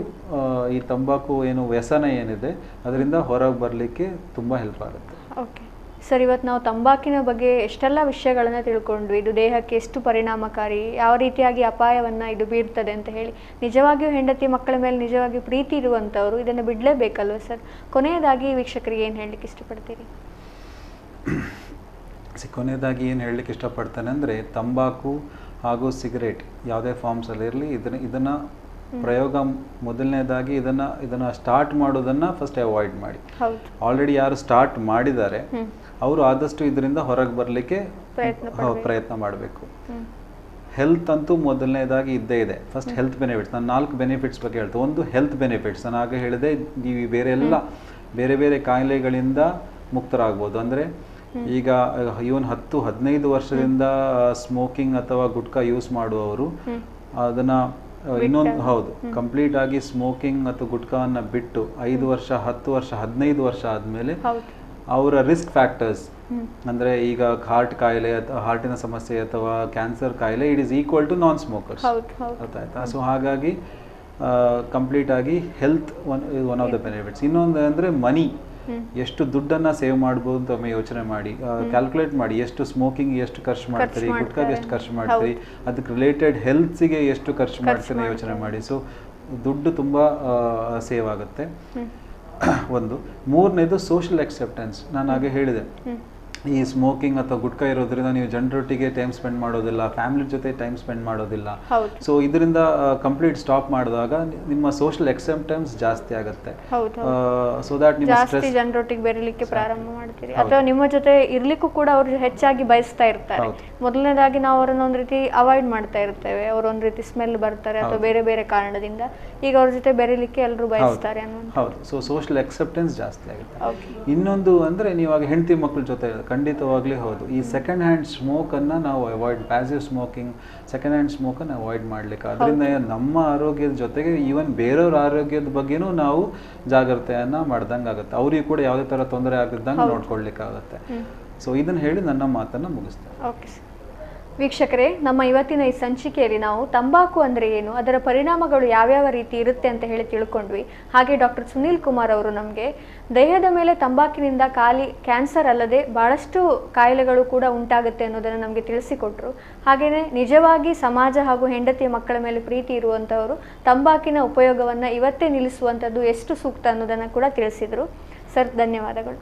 ಈ ತಂಬಾಕು ಏನು ವ್ಯಸನ ಏನಿದೆ ಅದರಿಂದ ಹೊರಗೆ ಬರಲಿಕ್ಕೆ ತುಂಬ ಹೆಲ್ಪ್ ಆಗುತ್ತೆ. ಓಕೆ ಸರ್, ಇವತ್ತು ನಾವು ತಂಬಾಕಿನ ಬಗ್ಗೆ ಎಷ್ಟೆಲ್ಲ ವಿಷಯಗಳನ್ನು ತಿಳ್ಕೊಂಡ್ವಿ. ಇದು ದೇಹಕ್ಕೆ ಎಷ್ಟು ಪರಿಣಾಮಕಾರಿ, ಯಾವ ರೀತಿಯಾಗಿ ಅಪಾಯವನ್ನು ಇದು ಬೀರ್ತದೆ ಅಂತ ಹೇಳಿ. ನಿಜವಾಗಿಯೂ ಹೆಂಡತಿ ಮಕ್ಕಳ ಮೇಲೆ ನಿಜವಾಗಿಯೂ ಪ್ರೀತಿ ಇರುವಂಥವ್ರು ಇದನ್ನು ಬಿಡಲೇಬೇಕಲ್ವ ಸರ್? ಕೊನೆಯದಾಗಿ ವೀಕ್ಷಕರಿಗೆ ಏನು ಹೇಳಲಿಕ್ಕೆ ಇಷ್ಟಪಡ್ತೀರಿ? ಕೊನೆಯದಾಗಿ ಏನು ಹೇಳಲಿಕ್ಕೆ ಇಷ್ಟಪಡ್ತಾನೆ ಅಂದರೆ, ತಂಬಾಕು ಹಾಗೂ ಸಿಗರೇಟ್ ಯಾವುದೇ ಫಾರ್ಮ್ಸಲ್ಲಿ ಇರಲಿ, ಇದನ್ನು ಪ್ರಯೋಗ ಮೊದಲನೇದಾಗಿ ಇದನ್ನು ಸ್ಟಾರ್ಟ್ ಮಾಡೋದನ್ನು ಫಸ್ಟ್ ಅವಾಯ್ಡ್ ಮಾಡಿ. ಆಲ್ರೆಡಿ ಯಾರು ಸ್ಟಾರ್ಟ್ ಮಾಡಿದ್ದಾರೆ ಅವರು ಆದಷ್ಟು ಇದರಿಂದ ಹೊರಗೆ ಬರಲಿಕ್ಕೆ ಪ್ರಯತ್ನ ಮಾಡಬೇಕು. ಹೆಲ್ತ್ ಅಂತೂ ಮೊದಲನೇದಾಗಿ ಇದ್ದೇ ಇದೆ. ಫಸ್ಟ್ ಹೆಲ್ತ್ ಬೆನಿಫಿಟ್ಸ್, ನಾನು 4 ಬೆನಿಫಿಟ್ಸ್ ಬಗ್ಗೆ ಹೇಳ್ತೇನೆ. ಒಂದು ಹೆಲ್ತ್ ಬೆನಿಫಿಟ್ಸ್, ನಾನು ಆಗ ಹೇಳಿದೆ ನೀವು ಬೇರೆ ಬೇರೆ ಕಾಯಿಲೆಗಳಿಂದ ಮುಕ್ತರಾಗ್ಬೋದು. ಅಂದರೆ ಈಗ ಇವನ್ 10-15 ವರ್ಷದಿಂದ ಸ್ಮೋಕಿಂಗ್ ಅಥವಾ ಗುಟ್ಕಾ ಯೂಸ್ ಮಾಡುವವರು ಅದನ್ನ ಹೌದು ಕಂಪ್ಲೀಟ್ ಆಗಿ ಸ್ಮೋಕಿಂಗ್ ಅಥವಾ ಗುಟ್ಕಾವನ್ನ ಬಿಟ್ಟು 5 ವರ್ಷ 10 ವರ್ಷ 15 ವರ್ಷ ಆದ್ಮೇಲೆ ಅವರ ರಿಸ್ಕ್ ಫ್ಯಾಕ್ಟರ್ಸ್, ಅಂದ್ರೆ ಈಗ ಹಾರ್ಟಿನ ಸಮಸ್ಯೆ ಅಥವಾ ಕ್ಯಾನ್ಸರ್ ಕಾಯಿಲೆ, it is equal to non smokers. ಗೊತ್ತಾಯ್ತಾ? ಸೊ ಹಾಗಾಗಿ ಕಂಪ್ಲೀಟ್ ಆಗಿ health one of the benefits. ಇನ್ನೊಂದು ಅಂದರೆ ಎಷ್ಟು ದುಡ್ಡನ್ನ ಸೇವ್ ಮಾಡ್ಬೋದು ಅಂತ ಒಮ್ಮೆ ಯೋಚನೆ ಮಾಡಿ, ಕ್ಯಾಲ್ಕುಲೇಟ್ ಮಾಡಿ ಎಷ್ಟು ಸ್ಮೋಕಿಂಗ್ ಎಷ್ಟು ಖರ್ಚು ಮಾಡ್ತೀರಿ, ಗುಟ್ಕಾಗೆ ಎಷ್ಟು ಖರ್ಚು ಮಾಡ್ತೀರಿ, ಅದಕ್ಕೆ ರಿಲೇಟೆಡ್ ಹೆಲ್ತ್ಸಿಗೆ ಎಷ್ಟು ಖರ್ಚು ಮಾಡ್ತೀರಿ ಯೋಚನೆ ಮಾಡಿ. ಸೊ ದುಡ್ಡು ತುಂಬ ಸೇವ್ ಆಗುತ್ತೆ. ಒಂದು ಮೂರನೇದು ಸೋಷಿಯಲ್ ಅಕ್ಸೆಪ್ಟೆನ್ಸ್. ನಾನು ಹಾಗೆ ಹೇಳಿದೆ, ಈ ಸ್ಮೋಕಿಂಗ್ ಅಥವಾ ಗುಟ್ಕಾ ಇರೋದ್ರಿಂದ ನೀವು ಜನರೊಟ್ಟಿಗೆ ಟೈಮ್ ಸ್ಪೆಂಡ್ ಮಾಡೋದಿಲ್ಲ, ಫ್ಯಾಮಿಲಿ ಜೊತೆ ಟೈಮ್ ಸ್ಪೆಂಡ್ ಮಾಡೋದಿಲ್ಲ. ಸೊ ಇದರಿಂದ ಕಂಪ್ಲೀಟ್ ಸ್ಟಾಪ್ ಮಾಡಿದಾಗ ನಿಮ್ಮ ಸೋಷಿಯಲ್ ಅಕ್ಸೆಪ್ಟೆನ್ಸ್ ಜಾಸ್ತಿ ಆಗುತ್ತೆ. ಸೊ ದಟ್ ನಿಮ್ಮ ಜಾಸ್ತಿ ಜನರೊಟ್ಟಿಗೆ ಬೆರಲಿಕ್ಕೆ ಪ್ರಾರಂಭ ಮಾಡ್ತೀರಿ, ಅಥವಾ ನಿಮ್ಮ ಜೊತೆ ಇರ್ಲಿಕ್ಕೂ ಕೂಡ ಅವರು ಹೆಚ್ಚಾಗಿ ಬಯಸ್ತಾ ಇರ್ತಾರೆ. ಮೊದಲನೇದಾಗಿ ನಾವು ಅವರನ್ನ ಒಂದ್ ರೀತಿ ಅವಾಯ್ಡ್ ಮಾಡ್ತಾ ಇರ್ತೇವೆ, ಅವ್ರ ಒಂದ್ ರೀತಿ ಸ್ಮೆಲ್ ಬರ್ತಾರೆ ಅಥವಾ ಬೇರೆ ಬೇರೆ ಕಾರಣದಿಂದ. ಈಗ ಅವ್ರ ಜೊತೆ ಬೆರಲಿಕ್ಕೆ ಎಲ್ಲರೂ ಬಯಸ್ತಾರೆ ಅನ್ನೋದು. ಹೌದು. ಸೊ ಸೋಷಿಯಲ್ ಅಕ್ಸೆಪ್ಟೆನ್ಸ್ ಜಾಸ್ತಿ ಆಗುತ್ತೆ. ಇನ್ನೊಂದು ಅಂದ್ರೆ ನೀವಾಗ ಹೆಂಡತಿ ಮಕ್ಕಳ ಜೊತೆ ಖಂಡಿತವಾಗ್ಲೂ ಹೌದು, ಈ ಸೆಕೆಂಡ್ ಹ್ಯಾಂಡ್ ಸ್ಮೋಕ್ ಅನ್ನ ನಾವು avoid, passive smoking, second hand smoke ಅನ್ನು ಅವಾಯ್ಡ್ ಮಾಡ್ಲಿಕ್ಕೆ. ಅದರಿಂದ ನಮ್ಮ ಆರೋಗ್ಯದ ಜೊತೆಗೆ ಈವನ್ ಬೇರೆಯವ್ರ ಆರೋಗ್ಯದ ಬಗ್ಗೆನೂ ನಾವು ಜಾಗ್ರತೆಯನ್ನ ಮಾಡ್ದಂಗೆ ಆಗುತ್ತೆ, ಅವ್ರಿಗೆ ಕೂಡ ಯಾವುದೇ ತರ ತೊಂದರೆ ಆಗದಂಗೆ ನೋಡ್ಕೊಳ್ಲಿಕ್ಕೆ ಆಗುತ್ತೆ. ಸೊ ಇದನ್ನ ಹೇಳಿ ನನ್ನ ಮಾತನ್ನ ಮುಗಿಸ್ತೇನೆ. Okay sir. ವೀಕ್ಷಕರೇ, ನಮ್ಮ ಇವತ್ತಿನ ಈ ಸಂಚಿಕೆಯಲ್ಲಿ ನಾವು ತಂಬಾಕು ಅಂದರೆ ಏನು, ಅದರ ಪರಿಣಾಮಗಳು ಯಾವ್ಯಾವ ರೀತಿ ಇರುತ್ತೆ ಅಂತ ಹೇಳಿ ತಿಳ್ಕೊಂಡ್ವಿ. ಹಾಗೆ ಡಾಕ್ಟರ್ ಸುನೀಲ್ ಕುಮಾರ್ ಅವರು ನಮಗೆ ದೇಹದ ಮೇಲೆ ತಂಬಾಕಿನಿಂದ ಖಾಲಿ ಕ್ಯಾನ್ಸರ್ ಅಲ್ಲದೆ ಭಾಳಷ್ಟು ಕಾಯಿಲೆಗಳು ಕೂಡ ಉಂಟಾಗುತ್ತೆ ಅನ್ನೋದನ್ನು ನಮಗೆ ತಿಳಿಸಿಕೊಟ್ರು. ಹಾಗೆಯೇ ನಿಜವಾಗಿ ಸಮಾಜ ಹಾಗೂ ಹೆಂಡತಿಯ ಮಕ್ಕಳ ಮೇಲೆ ಪ್ರೀತಿ ಇರುವಂಥವರು ತಂಬಾಕಿನ ಉಪಯೋಗವನ್ನು ಇವತ್ತೇ ನಿಲ್ಲಿಸುವಂಥದ್ದು ಎಷ್ಟು ಸೂಕ್ತ ಅನ್ನೋದನ್ನು ಕೂಡ ತಿಳಿಸಿದರು. ಸರ್, ಧನ್ಯವಾದಗಳು.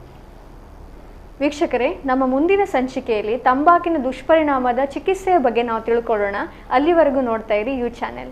ವೀಕ್ಷಕರೇ, ನಮ್ಮ ಮುಂದಿನ ಸಂಚಿಕೆಯಲ್ಲಿ ತಂಬಾಕಿನ ದುಷ್ಪರಿಣಾಮದ ಚಿಕಿತ್ಸೆಯ ಬಗ್ಗೆ ನಾವು ತಿಳ್ಕೊಳ್ಳೋಣ. ಅಲ್ಲಿವರೆಗೂ ನೋಡ್ತಾ ಇರಿ ಯು ಚಾನೆಲ್.